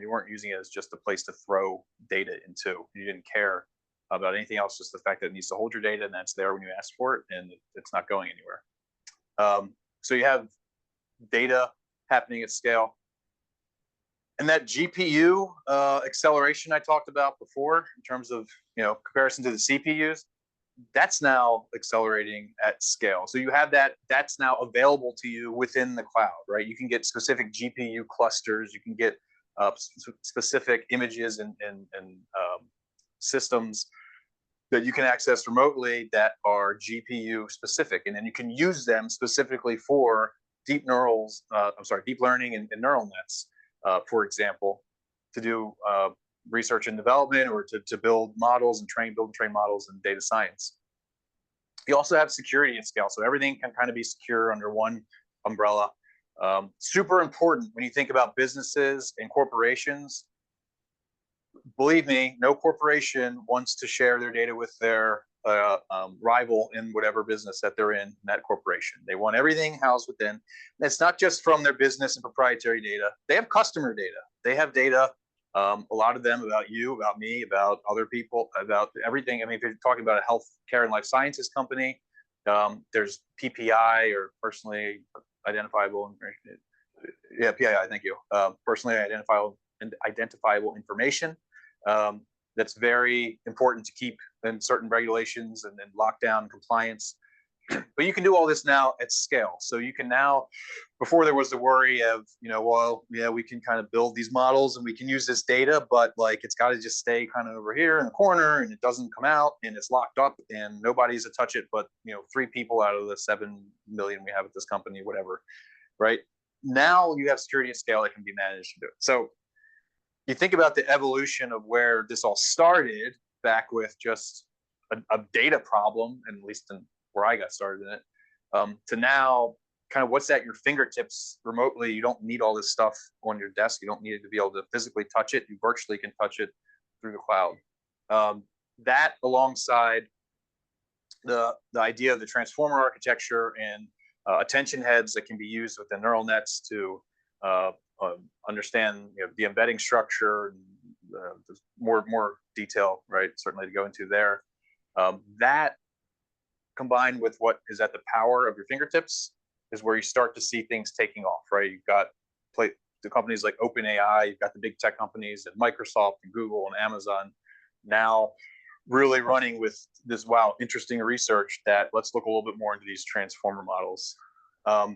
You weren't using it as just a place to throw data into. You didn't care about anything else, just the fact that it needs to hold your data and that's there when you ask for it, and it's not going anywhere. So you have data happening at scale. And that GPU acceleration I talked about before, in terms of comparison to the CPUs, that's now accelerating at scale. So you have that's now available to you within the cloud, right? You can get specific GPU clusters, you can get specific images and systems that you can access remotely that are GPU specific, and then you can use them specifically for deep learning and neural nets, for example, to do research and development, or to build models and build and train models in data science. You also have security at scale, so everything can kind of be secure under one umbrella. Super important when you think about businesses and corporations. Believe me, no corporation wants to share their data with their rival in whatever business that they're in that corporation. They want everything housed within. And it's not just from their business and proprietary data. They have customer data. They have data, a lot of them about you, about me, about other people, about everything. I mean, if you're talking about a healthcare and life sciences company, there's PPI, or personally identifiable information. Yeah, PII, thank you. Personally identifiable information. That's very important to keep in certain regulations and lockdown compliance. But you can do all this now at scale. So you can now, before there was the worry of, we can kind of build these models and we can use this data, but like it's got to just stay kind of over here in the corner and it doesn't come out and it's locked up and nobody's to touch it but 3 people out of the 7 million we have at this company, whatever, right? Now you have security at scale that can be managed to do it. So you think about the evolution of where this all started back with just a data problem, and at least in where I got started in it, to now kind of what's at your fingertips remotely. You don't need all this stuff on your desk. You don't need to be able to physically touch it. You virtually can touch it through the cloud. That alongside the idea of the transformer architecture and attention heads that can be used with the neural nets to understand the embedding structure. There's more detail, right? Certainly to go into there. That combined with what is at the power of your fingertips is where you start to see things taking off, right? You've got the companies like OpenAI, you've got the big tech companies and Microsoft and Google and Amazon now really running with this, wow, interesting research that let's look a little bit more into these transformer models. Let's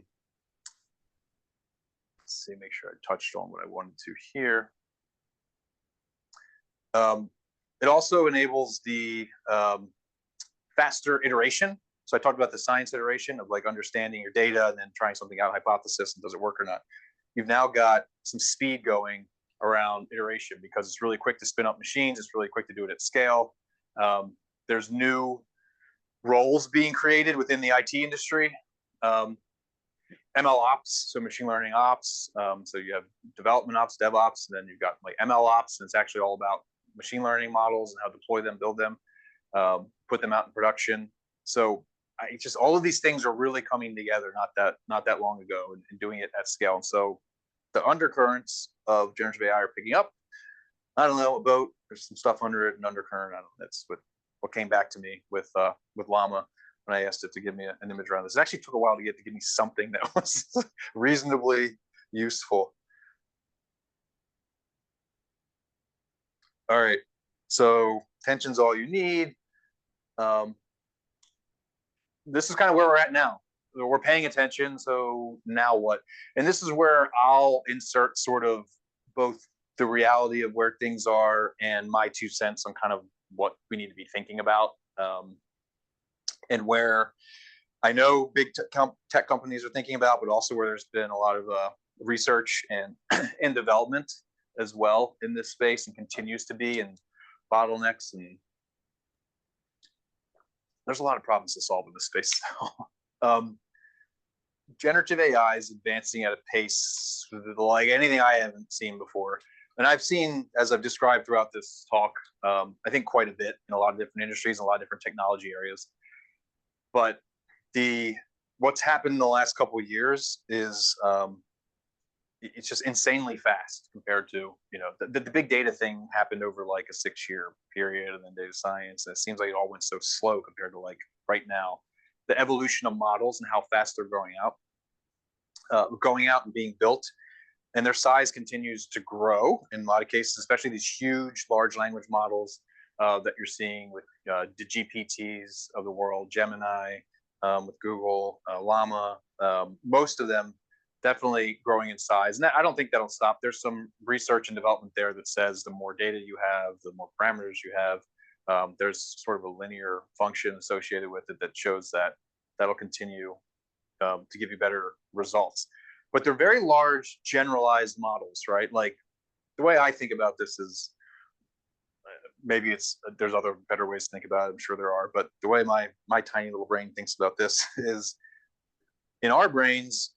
see, make sure I touched on what I wanted to here. It also enables the faster iteration. So I talked about the science iteration of like understanding your data and then trying something out, hypothesis, and does it work or not. You've now got some speed going around iteration because it's really quick to spin up machines. It's really quick to do it at scale. There's new roles being created within the IT industry. ML ops, so machine learning ops. So you have development ops, DevOps, and then you've got like ML ops, and it's actually all about machine learning models and how to deploy them, build them, put them out in production. So just all of these things are really coming together not that long ago and doing it at scale. And so the undercurrents of generative AI are picking up. I don't know, a boat, there's some stuff under it, an undercurrent. I don't know, that's what came back to me with Llama when I asked it to give me an image around this. It actually took a while to give me something that was reasonably useful. All right, so tension's all you need. This is kind of where we're at now. We're paying attention, so now what? And this is where I'll insert sort of both the reality of where things are and my 2 cents on kind of what we need to be thinking about, and where I know big tech companies are thinking about, but also where there's been a lot of research and development as well in this space and continues to be, and bottlenecks, and there's a lot of problems to solve in this space. Generative AI is advancing at a pace like anything I haven't seen before. And I've seen, as I've described throughout this talk, I think quite a bit in a lot of different industries, a lot of different technology areas. But what's happened in the last couple of years is it's just insanely fast compared to, the big data thing happened over like a 6-year period, and then data science. And it seems like it all went so slow compared to like right now. The evolution of models and how fast they're going out and being built, and their size continues to grow in a lot of cases, especially these huge large language models that you're seeing with the GPTs of the world, Gemini, with Google, Llama, most of them definitely growing in size. And I don't think that'll stop. There's some research and development there that says the more data you have, the more parameters you have, there's sort of a linear function associated with it that shows that that'll continue to give you better results. But they're very large, generalized models, right? Like the way I think about this is, maybe there's other better ways to think about it. I'm sure there are, but the way my tiny little brain thinks about this is, in our brains,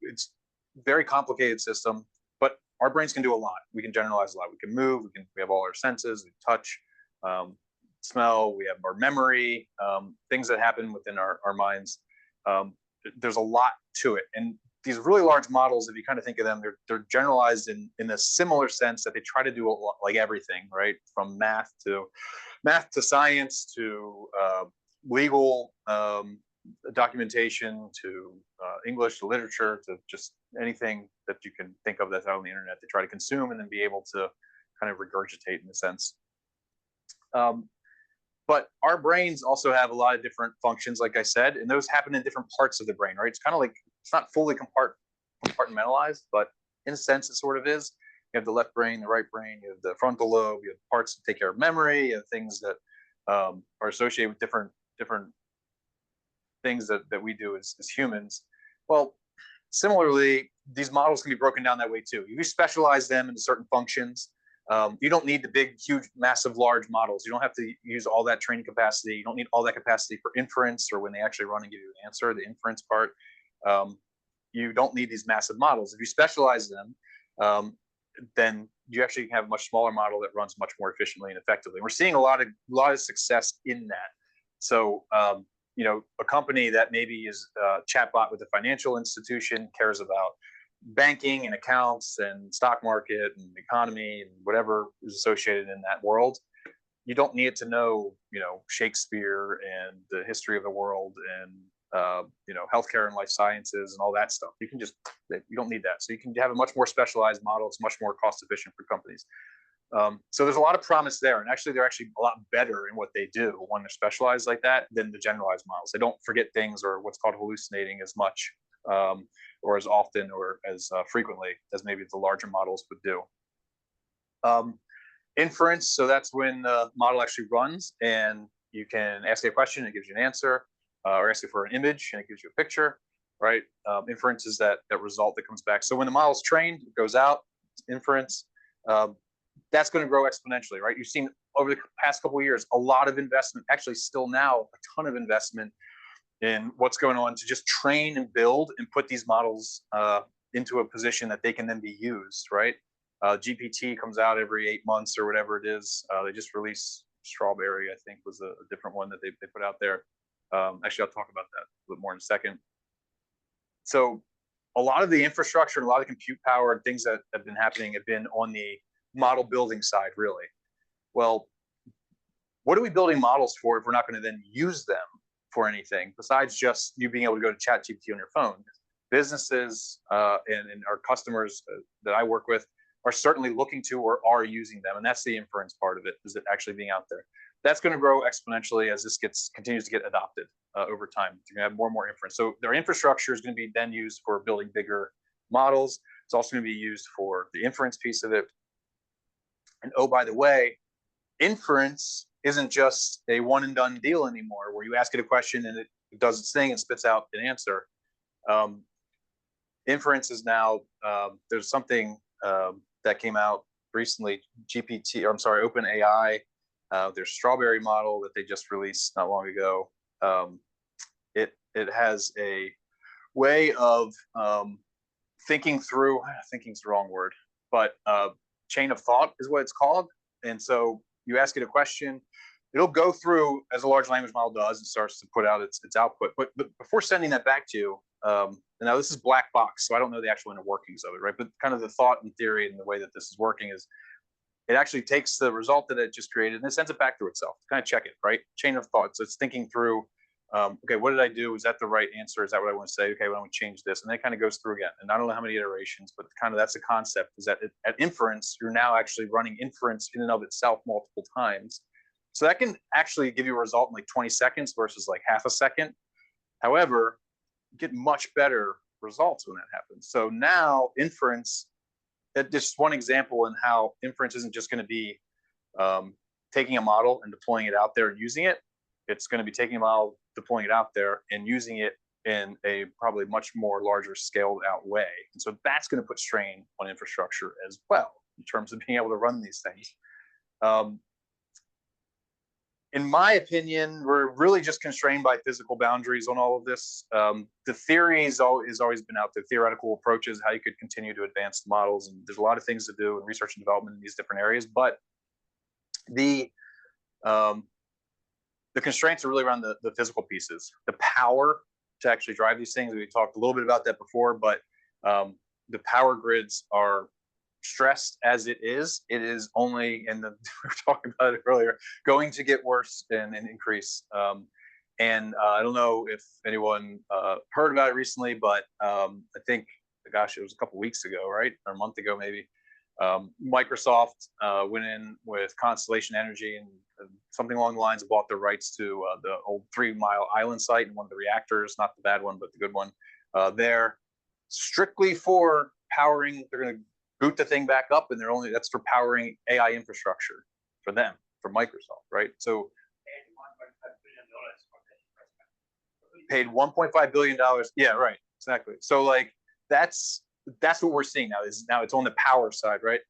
it's a very complicated system, but our brains can do a lot. We can generalize a lot. We can move. We have all our senses. We touch, smell. We have our memory. Things that happen within our minds. There's a lot to it, and these really large models, if you kind of think of them, they're generalized in a similar sense that they try to do a lot, like everything, right? From math to science to legal documentation to English to literature to just anything that you can think of that's out on the internet. They try to consume and then be able to kind of regurgitate in a sense. But our brains also have a lot of different functions, like I said, and those happen in different parts of the brain, right? It's kind of like, it's not fully compartmentalized, but in a sense it sort of is. You have the left brain, the right brain, you have the frontal lobe, you have parts that take care of memory, you have things that are associated with different things that we do as humans. Well, similarly, these models can be broken down that way too. You specialize them into certain functions, You don't need the big, huge, massive, large models. You don't have to use all that training capacity. You don't need all that capacity for inference or when they actually run and give you an answer, the inference part. You don't need these massive models. If you specialize them, then you actually have a much smaller model that runs much more efficiently and effectively. We're seeing a lot of success in that. So, you know, a company that maybe is a chatbot with a financial institution cares about banking and accounts and stock market and economy and whatever is associated in that world. You don't need to know, you know, Shakespeare and the history of the world and you know, healthcare and life sciences and all that stuff. You can just, you don't need that. So you can have a much more specialized model. It's much more cost efficient for companies. So there's a lot of promise there. And actually, they're actually a lot better in what they do when they're specialized like that than the generalized models. They don't forget things or what's called hallucinating as much or as often or as frequently as maybe the larger models would do. Inference, so that's when the model actually runs and you can ask it a question, it gives you an answer. Or ask it for an image and it gives you a picture, right? Inference is that result that comes back. So when the model's trained, it goes out, inference, that's going to grow exponentially, right? You've seen over the past couple of years, a lot of investment, actually still now, a ton of investment in what's going on to just train and build and put these models into a position that they can then be used, right? GPT comes out every 8 months or whatever it is. They just released Strawberry, I think was a different one that they put out there. Actually, I'll talk about that a little more in a second. So a lot of the infrastructure and a lot of compute power and things that have been happening have been on the model building side, really. Well, what are we building models for if we're not going to then use them for anything besides just you being able to go to ChatGPT on your phone? Businesses and our customers that I work with are certainly looking to or are using them. And that's the inference part of it, is it actually being out there. That's going to grow exponentially as this continues to get adopted over time. You're going to have more and more inference. So their infrastructure is going to be then used for building bigger models. It's also going to be used for the inference piece of it. And oh, by the way, inference isn't just a one and done deal anymore, where you ask it a question and it does its thing and spits out an answer. Inference is now, there's something that came out recently, OpenAI. There's Strawberry model that they just released not long ago. It has a way of thinking through, thinking's the wrong word, but chain of thought is what it's called. And so you ask it a question, it'll go through as a large language model does and starts to put out its output. But before sending that back to you, now this is black box, so I don't know the actual inner workings of it, right? But kind of the thought and theory and the way that this is working is it actually takes the result that it just created and it sends it back through itself. Kind of check it, right? Chain of thought. So it's thinking through, okay, what did I do? Is that the right answer? Is that what I want to say? Okay, well, I want to change this. And then it kind of goes through again. And I don't know how many iterations, but kind of that's the concept, is that at inference, you're now actually running inference in and of itself multiple times. So that can actually give you a result in like 20 seconds versus like half a second. However, you get much better results when that happens. So now inference, that's just one example in how inference isn't just going to be taking a model and deploying it out there and using it. It's going to be taking a model, deploying it out there, and using it in a probably much more larger scaled out way. And so that's going to put strain on infrastructure as well in terms of being able to run these things. In my opinion, we're really just constrained by physical boundaries on all of this. The theory has always been out there, theoretical approaches, how you could continue to advance the models. And there's a lot of things to do in research and development in these different areas. But the constraints are really around the physical pieces, the power to actually drive these things. We talked a little bit about that before, but the power grids are stressed as it is only, and we were talking about it earlier, going to get worse and increase. And I don't know if anyone heard about it recently, but I think, gosh, it was a couple weeks ago, right? Or a month ago, maybe. Microsoft went in with Constellation Energy and something along the lines of bought the rights to the old 3 Mile Island site and one of the reactors, not the bad one, but the good one there, strictly for powering. They're going to boot the thing back up, and that's for powering AI infrastructure for them, for Microsoft, right? So paid $1.5 billion. Yeah, right, exactly. So like that's what we're seeing now. Now it's on the power side, right?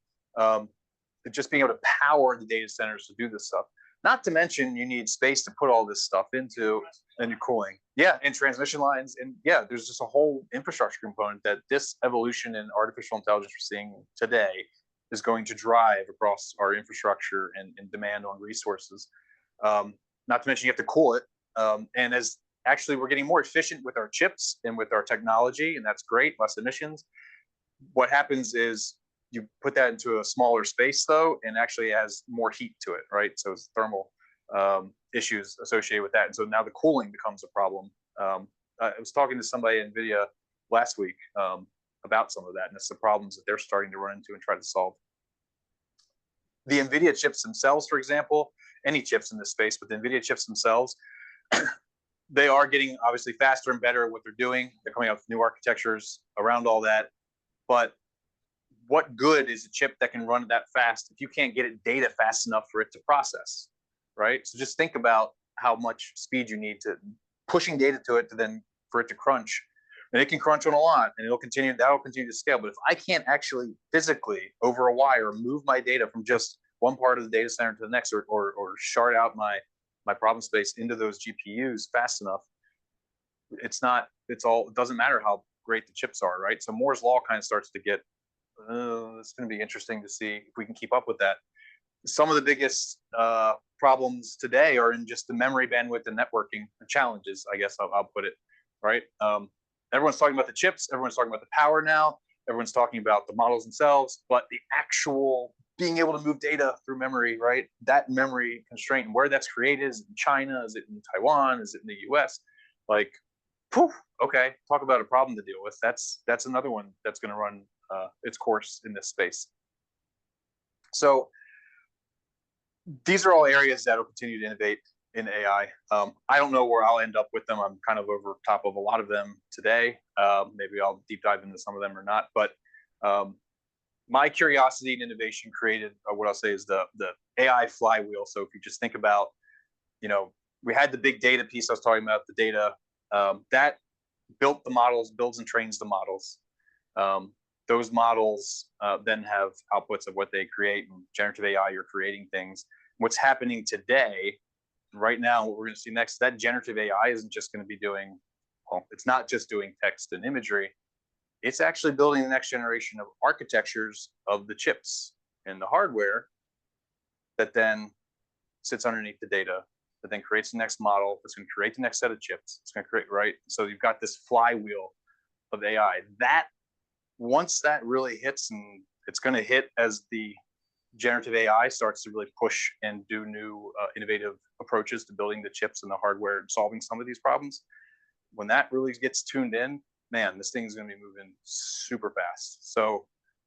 just being able to power the data centers to do this stuff. Not to mention you need space to put all this stuff into, and your cooling. Yeah, and transmission lines. And yeah, there's just a whole infrastructure component that this evolution in artificial intelligence we're seeing today is going to drive across our infrastructure and demand on resources. Not to mention you have to cool it. And as actually we're getting more efficient with our chips and with our technology, and that's great, less emissions. What happens is you put that into a smaller space though, and actually has more heat to it, right? So it's thermal issues associated with that. And so now the cooling becomes a problem. I was talking to somebody at NVIDIA last week about some of that, and it's the problems that they're starting to run into and try to solve. The NVIDIA chips themselves, for example, any chips in this space, but the NVIDIA chips themselves, they are getting obviously faster and better at what they're doing. They're coming out with new architectures around all that. But what good is a chip that can run that fast if you can't get it data fast enough for it to process, right? So just think about how much speed you need to pushing data to it to then for it to crunch. And it can crunch on a lot, and that'll continue to scale. But if I can't actually physically over a wire move my data from just one part of the data center to the next, or shard out my problem space into those GPUs fast enough, it doesn't matter how great the chips are, right? So Moore's law kind of starts to get, it's going to be interesting to see if we can keep up with that. Some of the biggest problems today are in just the memory bandwidth and networking challenges, I guess I'll put it, right? Everyone's talking about the chips, everyone's talking about the power now, everyone's talking about the models themselves, but the actual being able to move data through memory, right? That memory constraint and where that's created, is it in China, is it in Taiwan, is it in the US? Like, poof, okay, talk about a problem to deal with. That's another one that's going to run its course in this space. So these are all areas that will continue to innovate in AI. I don't know where I'll end up with them. I'm kind of over top of a lot of them today. Maybe I'll deep dive into some of them or not. But my curiosity and innovation created what I'll say is the AI flywheel. So if you just think about, we had the big data piece I was talking about, the data that built the models, builds and trains the models. Those models then have outputs of what they create. And generative AI, you're creating things. What's happening today, right now, what we're going to see next, that generative AI isn't just going to be doing, well, it's not just doing text and imagery. It's actually building the next generation of architectures of the chips and the hardware that then sits underneath the data, that then creates the next model, that's going to create the next set of chips. It's going to create, right? So you've got this flywheel of AI. That, once that really hits, and it's going to hit as the generative AI starts to really push and do new innovative approaches to building the chips and the hardware and solving some of these problems, when that really gets tuned in, man, this thing is going to be moving super fast. So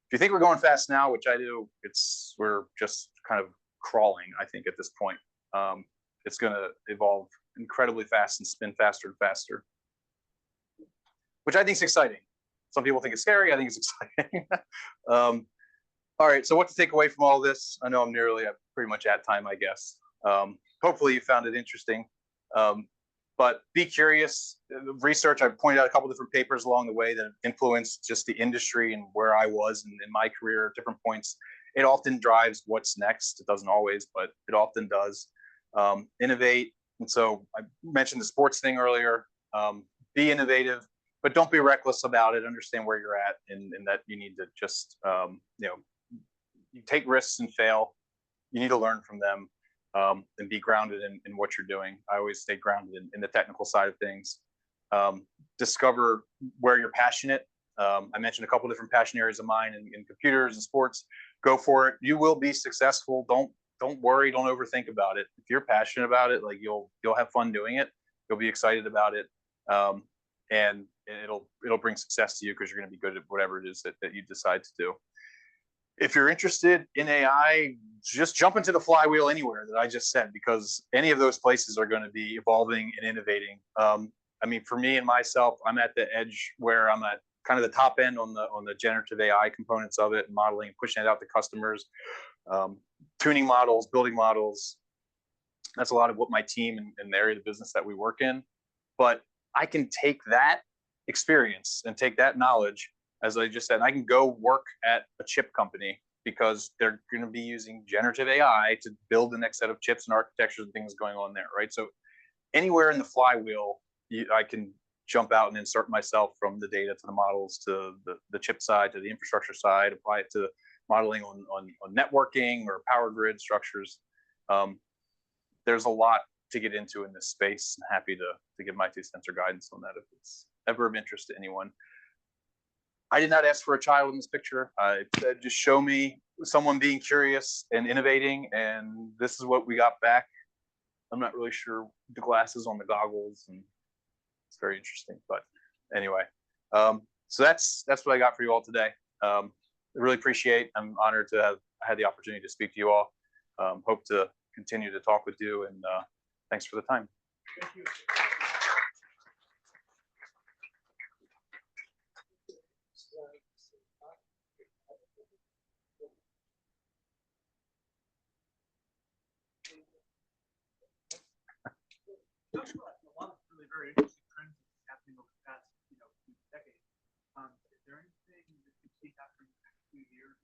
if you think we're going fast now, which I do, we're just kind of crawling, I think, at this point. It's going to evolve incredibly fast and spin faster and faster, which I think is exciting. Some people think it's scary. I think it's exciting. All right, so what to take away from all this? I know I'm pretty much at time, I guess. Hopefully you found it interesting. But be curious. Research, I've pointed out a couple different papers along the way that have influenced just the industry and where I was in my career at different points. It often drives what's next. It doesn't always, but it often does. Innovate. And so I mentioned the sports thing earlier. Be innovative, but don't be reckless about it. Understand where you're at, and that you need to just, you take risks and fail. You need to learn from them. And be grounded in what you're doing. I always stay grounded in the technical side of things. Discover where you're passionate. I mentioned a couple different passion areas of mine in computers and sports. Go for it. You will be successful. Don't worry. Don't overthink about it. If you're passionate about it, like you'll have fun doing it. You'll be excited about it, and it'll bring success to you because you're going to be good at whatever it is that you decide to do. If you're interested in AI, just jump into the flywheel anywhere that I just said, because any of those places are going to be evolving and innovating. I mean, for me and myself, I'm at the edge where I'm at kind of the top end on the generative AI components of it, modeling, pushing it out to customers, tuning models, building models. That's a lot of what my team and the area of the business that we work in. But I can take that experience and take that knowledge, as I just said, I can go work at a chip company because they're going to be using generative AI to build the next set of chips and architectures and things going on there, right? So anywhere in the flywheel, I can jump out and insert myself from the data to the models to the chip side to the infrastructure side, apply it to modeling on networking or power grid structures. There's a lot to get into in this space. I'm happy to give my 2 cents or guidance on that if it's ever of interest to anyone. I did not ask for a child in this picture. I said, just show me someone being curious and innovating, and this is what we got back. I'm not really sure the glasses on the goggles, and it's very interesting. But anyway, so that's what I got for you all today. I really appreciate. I'm honored to have had the opportunity to speak to you all. Hope to continue to talk with you, and thanks for the time. Thank you. A lot of really very interesting trends happening over the past, few decades. Is there anything that you see happening in the next few years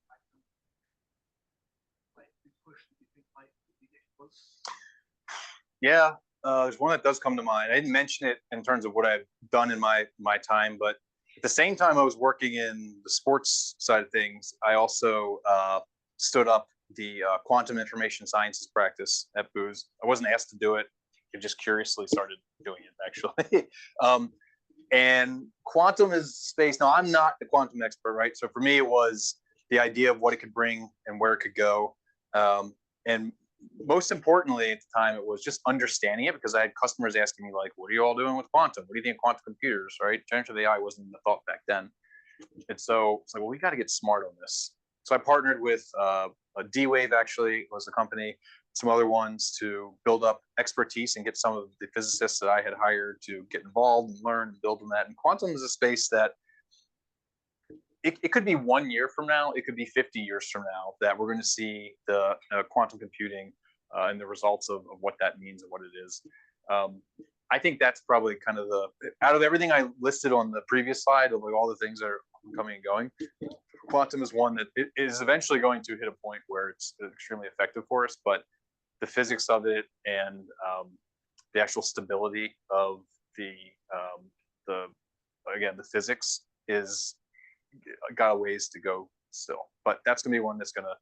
like push that you think might be close? Yeah, there's one that does come to mind. I didn't mention it in terms of what I've done in my time, but at the same time I was working in the sports side of things, I also stood up the quantum information sciences practice at Booz. I wasn't asked to do it. I just curiously started doing it, actually. And quantum is space. Now, I'm not the quantum expert, right? So for me, it was the idea of what it could bring and where it could go. And most importantly at the time, it was just understanding it, because I had customers asking me, like, what are you all doing with quantum? What do you think of quantum computers, right? Generative AI wasn't the thought back then. And so it's like, well, we got to get smart on this. So I partnered with D-Wave, actually, was the company, some other ones, to build up expertise and get some of the physicists that I had hired to get involved and learn and build on that. And quantum is a space that it could be 1 year from now, it could be 50 years from now that we're going to see the quantum computing and the results of what that means and what it is. I think that's probably kind of out of everything I listed on the previous slide, of like all the things that are coming and going, quantum is one that it is eventually going to hit a point where it's extremely effective for us, but the physics of it and the actual stability of the physics is got a ways to go still. But that's going to be one that's going to,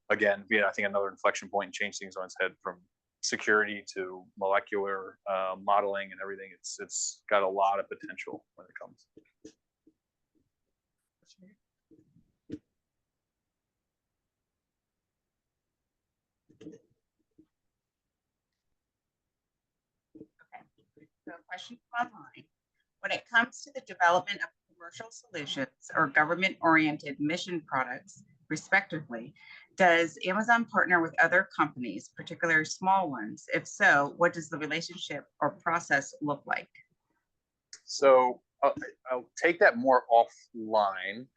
again, be, I think, another inflection point and change things on its head, from security to molecular modeling and everything. It's got a lot of potential when it comes. So a question from online. When it comes to the development of commercial solutions or government-oriented mission products, respectively, does Amazon partner with other companies, particularly small ones? If so, what does the relationship or process look like? So I'll take that more offline.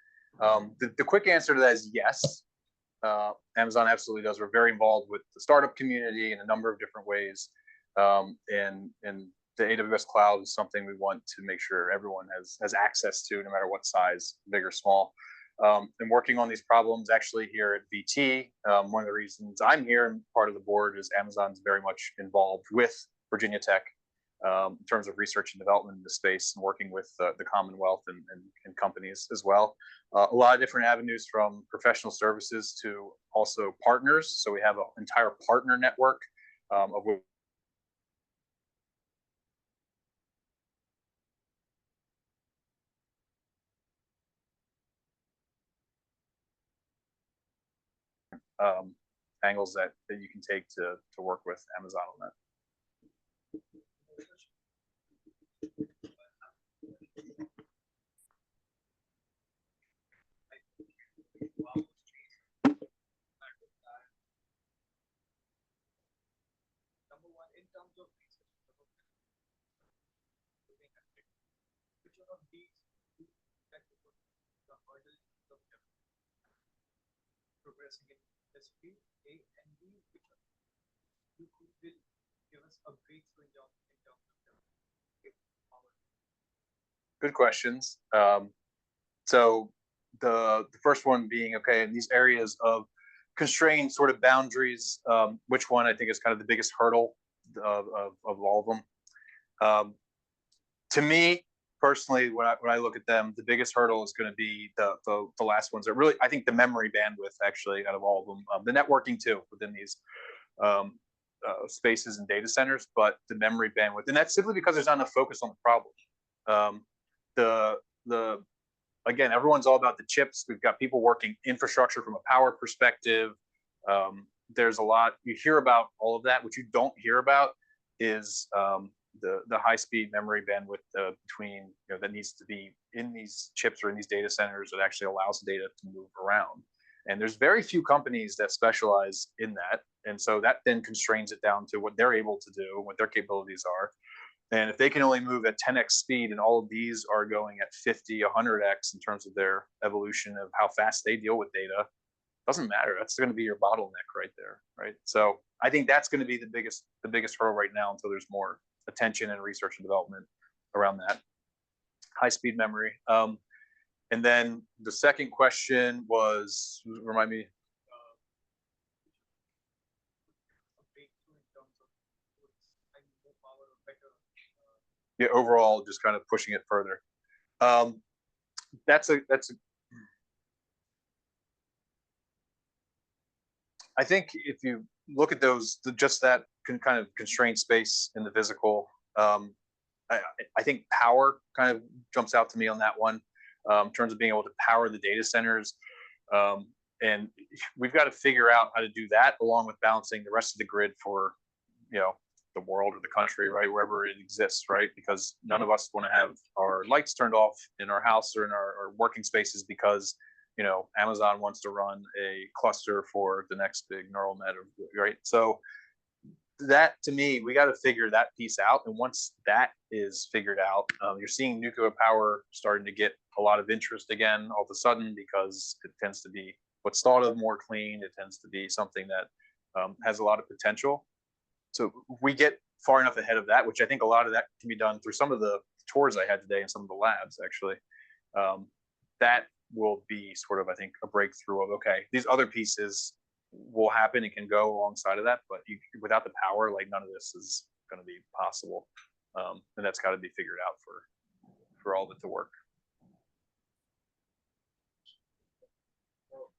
The quick answer to that is yes. Amazon absolutely does. We're very involved with the startup community in a number of different ways. And the AWS cloud is something we want to make sure everyone has access to, no matter what size, big or small. And working on these problems actually here at VT, one of the reasons I'm here and part of the board is Amazon's very much involved with Virginia Tech in terms of research and development in the space, and working with the Commonwealth and companies as well. A lot of different avenues, from professional services to also partners. So we have an entire partner network of angles that you can take to work with Amazon on that. Number one, in terms of research, which one of these the hurdle of progressing in this field, A and B, which one you could will give us a breakthrough in terms of Good questions. So the first one being, okay, in these areas of constrained sort of boundaries, which one I think is kind of the biggest hurdle of all of them. To me personally, when I look at them, the biggest hurdle is going to be the last ones. That really, I think the memory bandwidth actually out of all of them, the networking too within these spaces and data centers, but the memory bandwidth, and that's simply because there's not enough focus on the problem. Again, everyone's all about the chips. We've got people working infrastructure from a power perspective. There's a lot you hear about all of that. What you don't hear about is the high-speed memory bandwidth between, that needs to be in these chips or in these data centers that actually allows data to move around. And there's very few companies that specialize in that. And so that then constrains it down to what they're able to do, what their capabilities are. And if they can only move at 10x speed, and all of these are going at 50, 100x in terms of their evolution of how fast they deal with data, doesn't matter. That's going to be your bottleneck right there, right? So I think that's going to be the biggest hurdle right now until there's more attention and research and development around that. High-speed memory. And then the second question was, remind me. Yeah, overall, just kind of pushing it further. That's a. I think if you look at those, just that kind of constrained space in the physical, I think power kind of jumps out to me on that one, in terms of being able to power the data centers. And we've got to figure out how to do that along with balancing the rest of the grid for, the world or the country, right, wherever it exists, right? Because none of us want to have our lights turned off in our house or in our working spaces because, Amazon wants to run a cluster for the next big neural net, right? So that, to me, we got to figure that piece out. And once that is figured out, you're seeing nuclear power starting to get a lot of interest again all of a sudden, because it tends to be what's thought of more clean. It tends to be something that has a lot of potential. So we get far enough ahead of that, which I think a lot of that can be done through some of the tours I had today in some of the labs, actually. That will be sort of, I think, a breakthrough of, okay, these other pieces will happen and can go alongside of that, but without the power, like, none of this is going to be possible. And that's got to be figured out for all of it to work.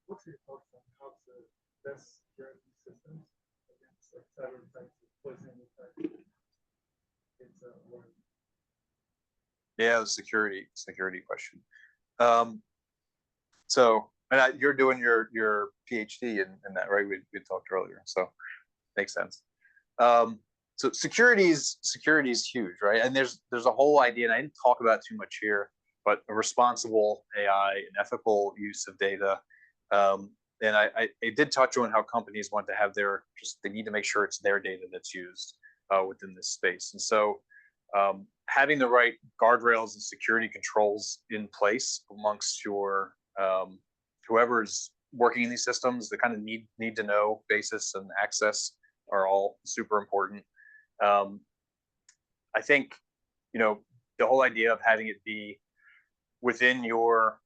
What's your thoughts on how to best secure these systems against cyber attacks, poisoning attacks? Yeah, the security question. So, and you're doing your PhD in that, right? We talked earlier, so makes sense. So security is huge, right? And there's a whole idea, and I didn't talk about too much here, but a responsible AI and ethical use of data. And I did touch on how companies want to have they need to make sure it's their data that's used within this space. And so having the right guardrails and security controls in place amongst your whoever's working in these systems, the kind of need to know basis and access are all super important. I think, the whole idea of having it be within your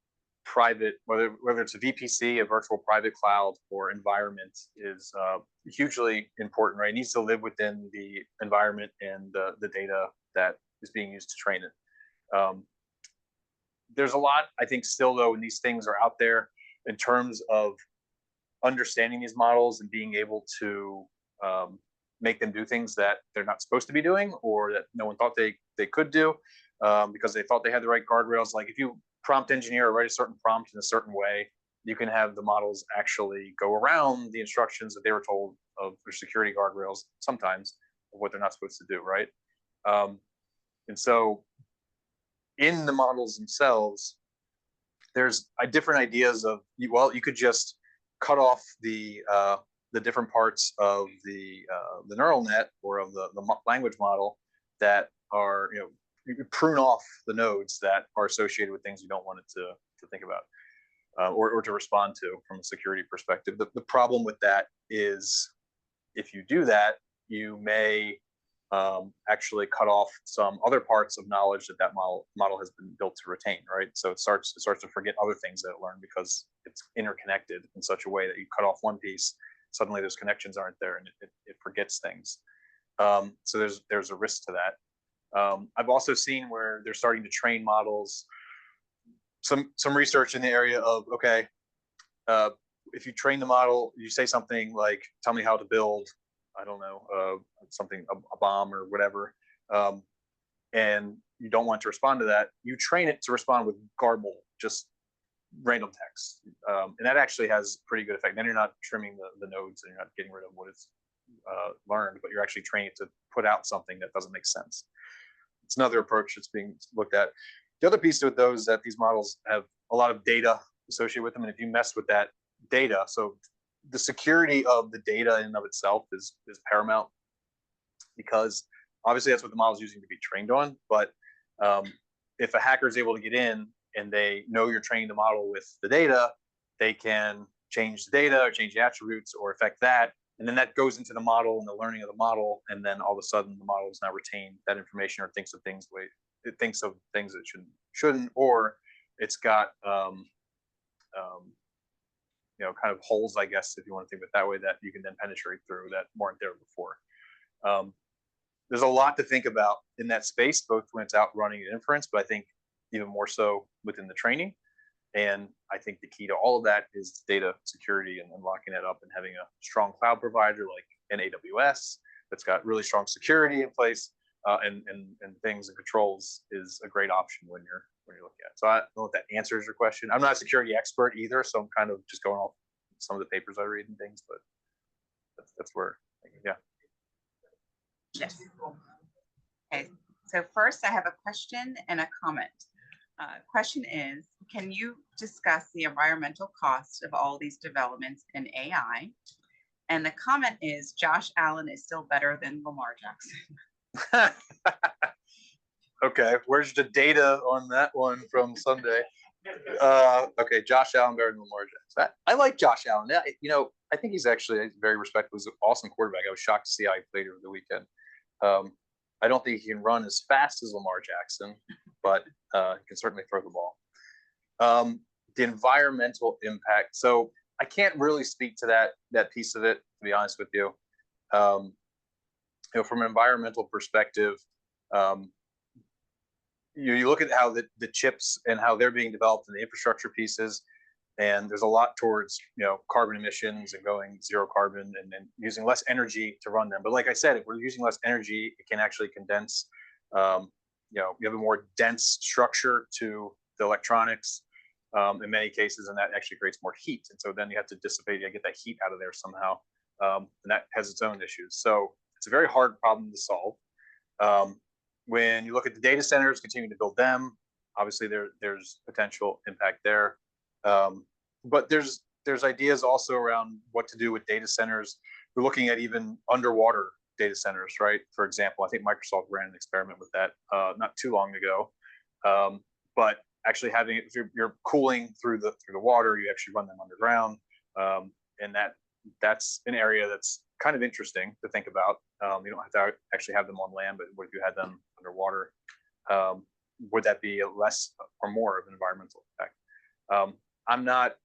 private, whether it's a VPC, a virtual private cloud, or environment, is hugely important, right? It needs to live within the environment and the data that is being used to train it. There's a lot, I think, still, though, when these things are out there, in terms of understanding these models and being able to make them do things that they're not supposed to be doing, or that no one thought they could do, because they thought they had the right guardrails. Like, if you prompt engineer or write a certain prompt in a certain way, you can have the models actually go around the instructions that they were told of their security guardrails, sometimes, of what they're not supposed to do, right? And so in the models themselves, there's different ideas of, well, you could just cut off the different parts of the neural net or of the language model that are, you could prune off the nodes that are associated with things you don't want it to think about or to respond to from a security perspective. The problem with that is, if you do that, you may actually cut off some other parts of knowledge that that model has been built to retain, right? So it starts to forget other things that it learned because it's interconnected in such a way that you cut off one piece, suddenly those connections aren't there, and it forgets things. So there's a risk to that. I've also seen where they're starting to train models. Some research in the area of, okay, if you train the model, you say something like, tell me how to build, I don't know, something, a bomb or whatever, and you don't want to respond to that, you train it to respond with garble, just random text. And that actually has pretty good effect. Then you're not trimming the nodes and you're not getting rid of what it's learned, but you're actually training it to put out something that doesn't make sense. It's another approach that's being looked at. The other piece to it, though, is that these models have a lot of data associated with them. And if you mess with that data, so the security of the data in and of itself is paramount, because obviously that's what the model is using to be trained on. But if a hacker is able to get in and they know you're training the model with the data, they can change the data or change the attributes or affect that. And then that goes into the model and the learning of the model. And then all of a sudden the model has now retained that information or thinks of things the way it thinks of things it shouldn't, or it's got kind of holes, I guess, if you want to think of it that way, that you can then penetrate through that weren't there before. There's a lot to think about in that space, both when it's out running an inference, but I think even more so within the training. And I think the key to all of that is data security and locking that up and having a strong cloud provider like an AWS that's got really strong security in place, and things and controls is a great option when you're looking at it. So I don't know if that answers your question. I'm not a security expert either, so I'm kind of just going off some of the papers I read and things, but that's where, yeah. Yes. Okay, so first I have a question and a comment. Question is, can you discuss the environmental cost of all these developments in AI? And the comment is, Josh Allen is still better than Lamar Jackson. Okay, where's the data on that one from Sunday? Okay, Josh Allen better than Lamar Jackson. I like Josh Allen. I think he's actually very respectable. He's an awesome quarterback. I was shocked to see how he played over the weekend. I don't think he can run as fast as Lamar Jackson, but he can certainly throw the ball. The environmental impact. So I can't really speak to that piece of it, to be honest with you. From an environmental perspective, you look at how the chips and how they're being developed in the infrastructure pieces, and there's a lot towards carbon emissions and going zero carbon and using less energy to run them. But like I said, if we're using less energy, it can actually condense. You have a more dense structure to the electronics in many cases, and that actually creates more heat. And so then you have to dissipate, get that heat out of there somehow, and that has its own issues. So it's a very hard problem to solve. When you look at the data centers, continuing to build them, obviously there's potential impact there. But there's ideas also around what to do with data centers. We're looking at even underwater data centers, right? For example, I think Microsoft ran an experiment with that not too long ago. But actually having it, if you're cooling through the water, you actually run them underground, and that's an area that's kind of interesting to think about. You don't have to actually have them on land, but what if you had them underwater? Would that be a less or more of an environmental impact? I'm not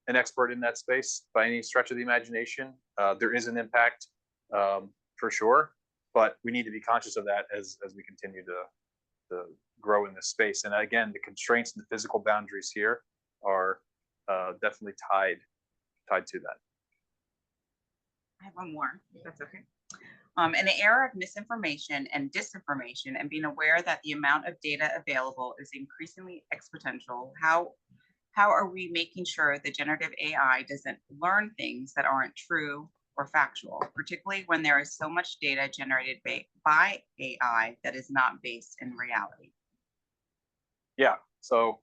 an expert in that space by any stretch of the imagination. There is an impact for sure, but we need to be conscious of that as we continue to grow in this space. And again, the constraints and the physical boundaries here are definitely tied to that. I have one more, if that's okay. In the era of misinformation and disinformation, and being aware that the amount of data available is increasingly exponential, how are we making sure the generative AI doesn't learn things that aren't true or factual, particularly when there is so much data generated by AI that is not based in reality? Yeah, so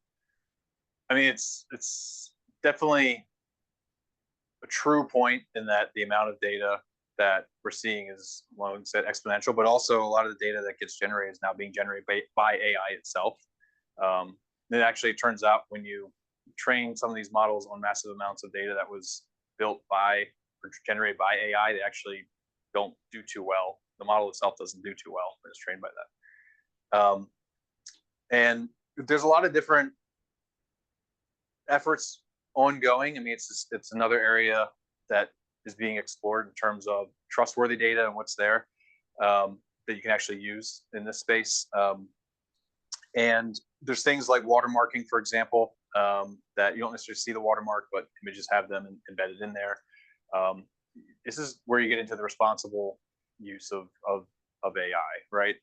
I mean, it's definitely a true point in that the amount of data that we're seeing is, well, said exponential, but also a lot of the data that gets generated is now being generated by AI itself. It actually turns out when you train some of these models on massive amounts of data that was built by or generated by AI, they actually don't do too well the model itself doesn't do too well when it's trained by that. And there's a lot of different efforts ongoing. I mean, it's another area that is being explored in terms of trustworthy data and what's there that you can actually use in this space. And there's things like watermarking, for example, that you don't necessarily see the watermark, but images have them embedded in there. This is where you get into the responsible use of AI, right?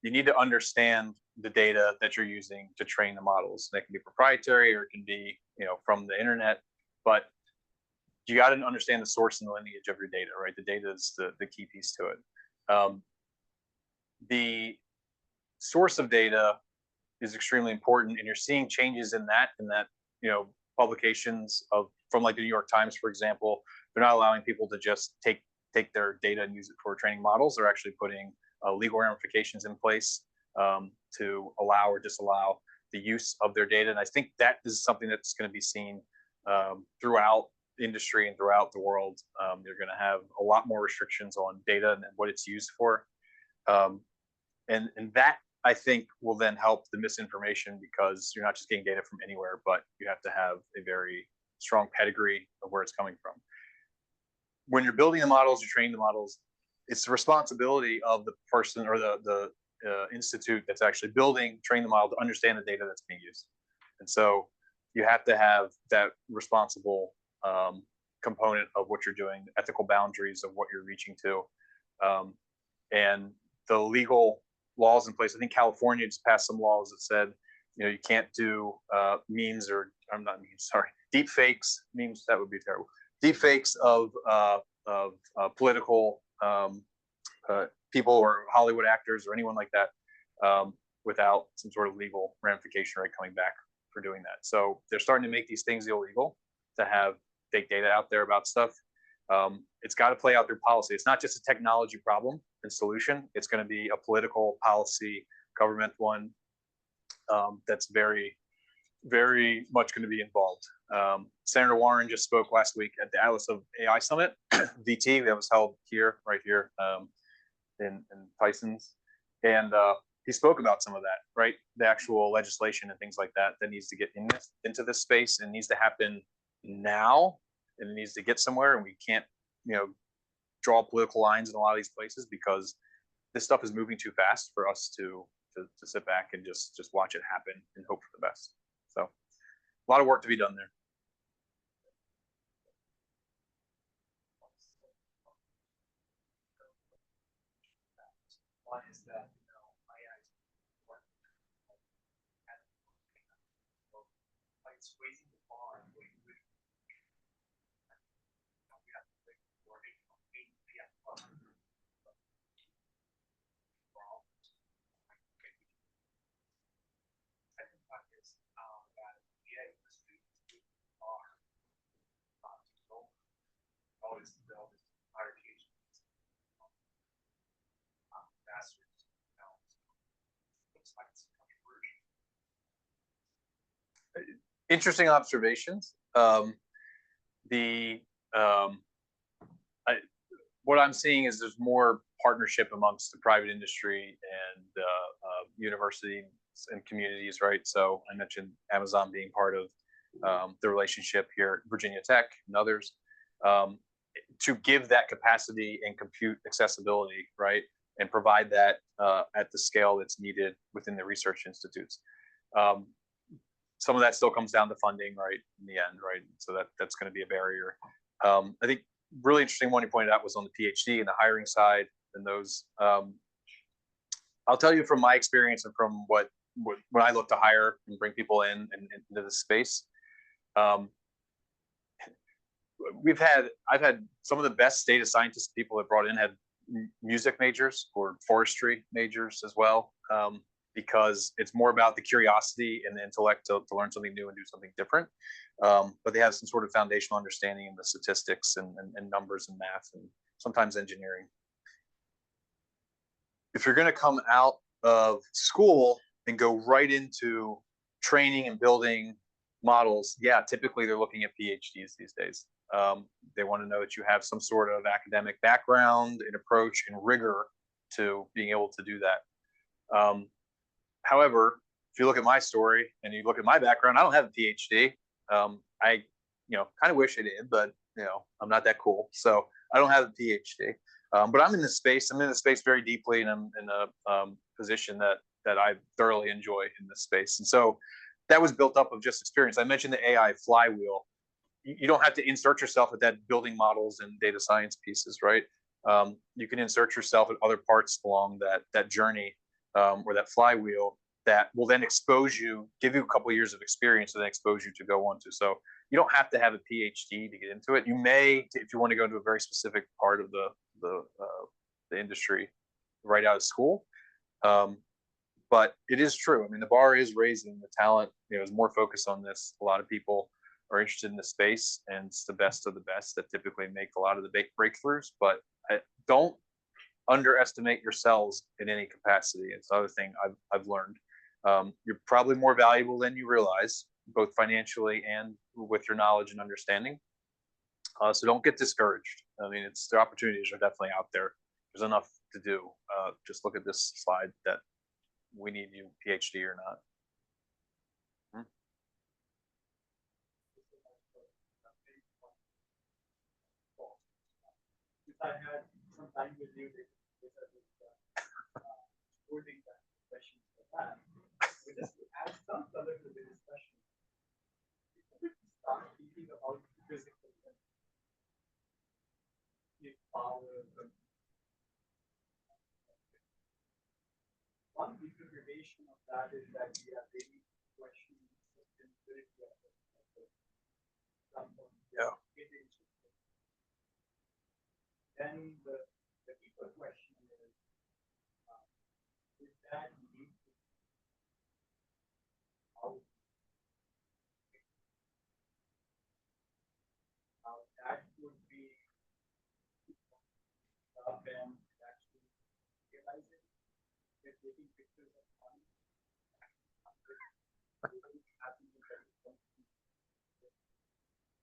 You need to understand the data that you're using to train the models. That can be proprietary or it can be, from the internet, but you got to understand the source and the lineage of your data, right? The data is the key piece to it. The source of data is extremely important, and you're seeing changes in that publications from like the New York Times, for example. They're not allowing people to just take their data and use it for training models. They're actually putting legal ramifications in place to allow or disallow the use of their data. And I think that is something that's going to be seen throughout the industry and throughout the world. You're going to have a lot more restrictions on data and what it's used for. And that, I think, will then help the misinformation, because you're not just getting data from anywhere, but you have to have a very strong pedigree of where it's coming from. When you're building the models, you're training the models, it's the responsibility of the person or the institute that's actually training the model to understand the data that's being used. And so you have to have that responsible component of what you're doing, ethical boundaries of what you're reaching to, and the legal laws in place. I think California just passed some laws that said, you can't do memes or deep fakes. Memes, that would be terrible. Deep fakes of political people or Hollywood actors or anyone like that without some sort of legal ramification, right, coming back for doing that. So they're starting to make these things illegal to have fake data out there about stuff. It's got to play out through policy. It's not just a technology problem and solution. It's going to be a political policy, government one that's very, very much going to be involved. Senator Warren just spoke last week at the Atlas of AI Summit, VT, that was held right here in Tyson's. And he spoke about some of that, right? The actual legislation and things like that needs to get into this space and needs to happen now, and it needs to get somewhere. And we can't, draw political lines in a lot of these places, because this stuff is moving too fast for us to sit back and just watch it happen and hope for the best. So a lot of work to be done there. One is that it's raising the bar. Always build higher PhDs, masters. Looks like it's controversial. Interesting observations. What I'm seeing is there's more partnership amongst the private industry and universities and communities, right? So I mentioned Amazon being part of the relationship here at Virginia Tech and others. To give that capacity and compute accessibility, right, and provide that at the scale that's needed within the research institutes. Some of that still comes down to funding, right, in the end, right? So that's going to be a barrier. I think really interesting one you pointed out was on the PhD and the hiring side, and those. I'll tell you from my experience and from when I look to hire and bring people in and into this space. I've had some of the best data scientists people that brought in had music majors or forestry majors as well, because it's more about the curiosity and the intellect to learn something new and do something different. But they have some sort of foundational understanding in the statistics and numbers and math and sometimes engineering. If you're going to come out of school and go right into training and building models, yeah, typically they're looking at PhDs these days. They want to know that you have some sort of academic background and approach and rigor to being able to do that. However, if you look at my story and you look at my background, I don't have a PhD. I, kind of wish I did, but I'm not that cool, so I don't have a PhD. But I'm in this space. I'm in this space very deeply, and I'm in a position that I thoroughly enjoy in this space. And so that was built up of just experience. I mentioned the AI flywheel. You don't have to insert yourself at that building models and data science pieces, right? You can insert yourself at other parts along that journey or that flywheel that will then expose you, give you a couple of years of experience, and then expose you to go on to. So you don't have to have a PhD to get into it. You may, if you want to go into a very specific part of the industry right out of school. But it is true. I mean, the bar is raising. The talent, is more focused on this. A lot of people are interested in the space, and it's the best of the best that typically make a lot of the big breakthroughs. But don't underestimate yourselves in any capacity. It's the other thing I've learned. You're probably more valuable than you realize, both financially and with your knowledge and understanding. So don't get discouraged. I mean, the opportunities are definitely out there. There's enough to do. Just look at this slide that we need you PhD or not. I had some time with you, holding that questions for that. But just to add some color to the discussion, start thinking about physical power. One interpretation of that is that we are really questioning the sustainability of the yeah. Then the deeper question is that need to how that would be and actually realizing that taking pictures of fun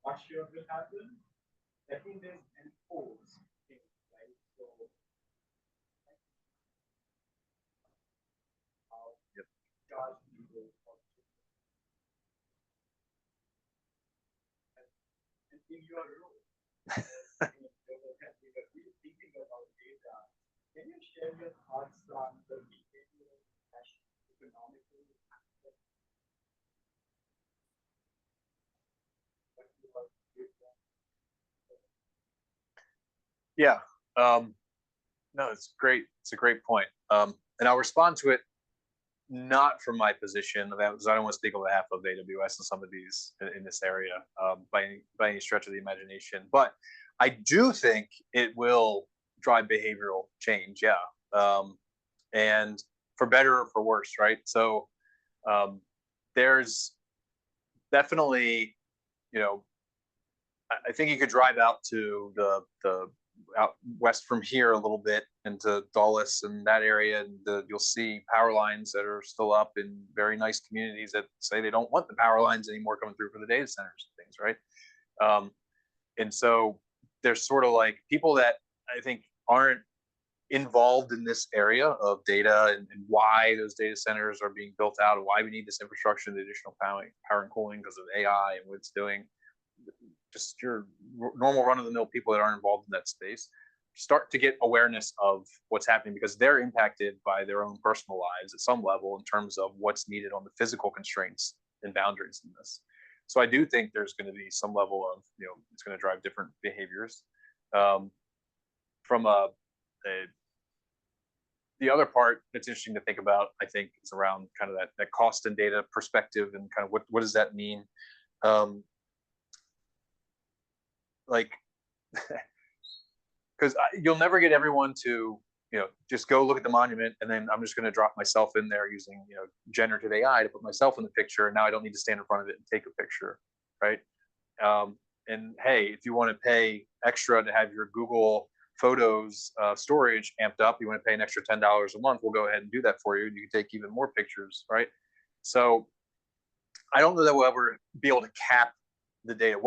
not sure will happen. Second is enforce. Right? So yep. Charge people and in your role, thinking about data, can you share your thoughts on the behavioral / economical aspect? Yeah. No, it's great. It's a great point. And I'll respond to it not from my position because I don't want to speak on behalf of AWS and some of these in this area by any stretch of the imagination. But I do think it will drive behavioral change. Yeah. And for better or for worse, right? So there's definitely, I think you could drive out to the out west from here a little bit into Dulles and that area, and you'll see power lines that are still up in very nice communities that say they don't want the power lines anymore coming through for the data centers and things, right? And so there's sort of like people that I think aren't involved in this area of data and why those data centers are being built out and why we need this infrastructure and the additional power and cooling because of AI and what it's doing. Just your normal run-of-the-mill people that aren't involved in that space start to get awareness of what's happening because they're impacted by their own personal lives at some level in terms of what's needed on the physical constraints and boundaries in this. So I do think there's going to be some level of, it's going to drive different behaviors. From the other part that's interesting to think about, I think, is around kind of that cost and data perspective and kind of what does that mean? Like, because you'll never get everyone to, just go look at the monument and then I'm just going to drop myself in there using, generative AI to put myself in the picture. And now I don't need to stand in front of it and take a picture, right? And hey, if you want to pay extra to have your Google Photos storage amped up, you want to pay an extra $10 a month, we'll go ahead and do that for you. You can take even more pictures, right? So I don't know that we'll ever be able to cap the data.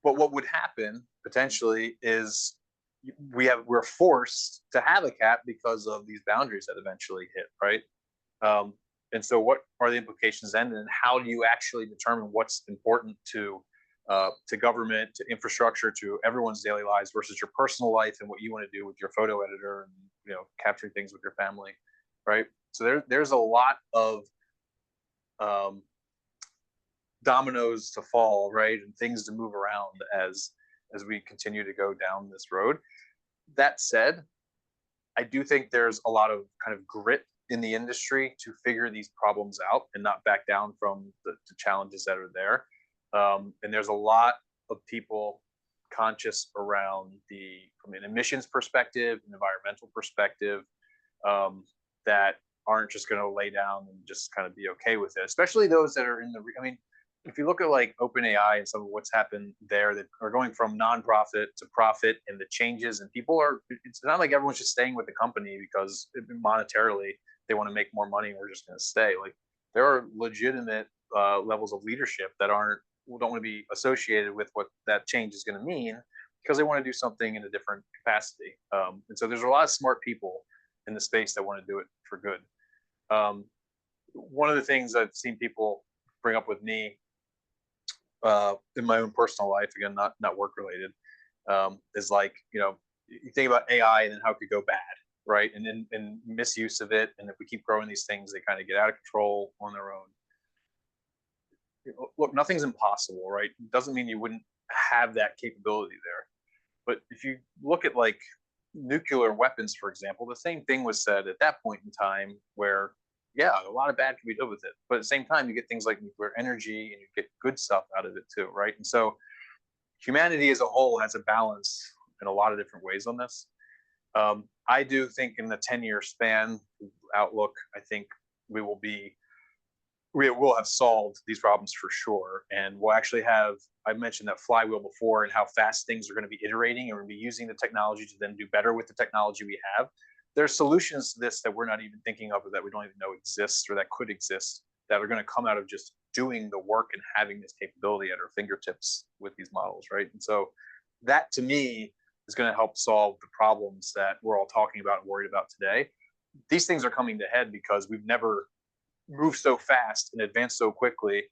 But what would happen potentially is we're forced to have a cap because of these boundaries that eventually hit, right? And so what are the implications then, and how do you actually determine what's important to government, to infrastructure, to everyone's daily lives versus your personal life and what you want to do with your photo editor and, you know, capturing things with your family, right? So there's a lot of dominoes to fall, right, and things to move around as we continue to go down this road. That said, I do think there's a lot of kind of grit in the industry to figure these problems out and not back down from the challenges that are there. And there's a lot of people conscious around from an emissions perspective, an environmental perspective, that aren't just going to lay down and just kind of be okay with it, especially those that are in the, I mean, if you look at like OpenAI and some of what's happened there that are going from nonprofit to profit and the changes, and people are, it's not like everyone's just staying with the company because monetarily they want to make more money and we're just going to stay. Like there are legitimate levels of leadership that don't want to be associated with what that change is going to mean because they want to do something in a different capacity. And so there's a lot of smart people in the space that want to do it for good. One of the things I've seen people bring up with me in my own personal life, again, not work related, is like, you know, you think about AI and then how it could go bad, right? And misuse of it. And if we keep growing these things, they kind of get out of control on their own. Look, nothing's impossible, right? It doesn't mean you wouldn't have that capability there. But if you look at like nuclear weapons, for example, the same thing was said at that point in time where, yeah, a lot of bad can be done with it. But at the same time, you get things like nuclear energy and you get good stuff out of it too, right? And so humanity as a whole has a balance in a lot of different ways on this. I do think in the 10-year span outlook, I think we will have solved these problems for sure. And we'll actually have, I mentioned that flywheel before and how fast things are going to be iterating, and we're going to be using the technology to then do better with the technology we have. There's solutions to this that we're not even thinking of, or that we don't even know exists, or that could exist, that are going to come out of just doing the work and having this capability at our fingertips with these models, right? And so that to me is going to help solve the problems that we're all talking about and worried about today. These things are coming to head because we've never moved so fast and advanced so quickly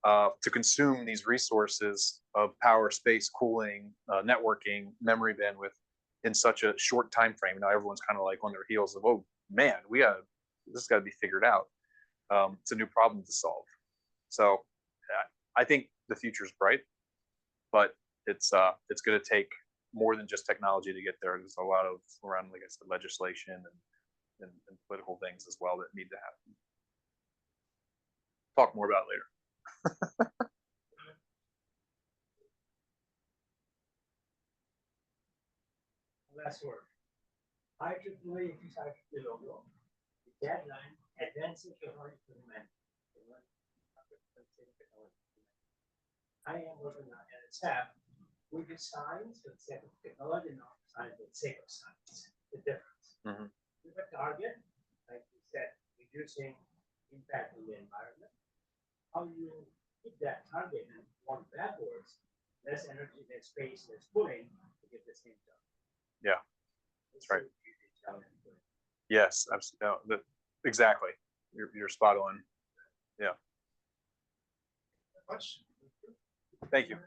to consume these resources of power, space, cooling, networking, memory bandwidth in such a short time frame. Now everyone's kind of like on their heels of, oh man, this has got to be figured out. It's a new problem to solve. So I think the future is bright, but it's going to take more than just technology to get there. There's a lot of around, like I said, legislation and political things as well that need to happen. Talk more about it later. Last word. IEEE 2000 logo, the deadline, advancing technology for humanity. I am working on NSF. We do science for the sake of technology, not science for the sake of science. The difference. Mm-hmm. With a target, like you said, reducing impact on the environment. How you hit that target and walk backwards, less energy, less space, less cooling to get the same job. Yeah, that's right. Yes, absolutely. Exactly. You're spot on. Yeah. Much. Thank you.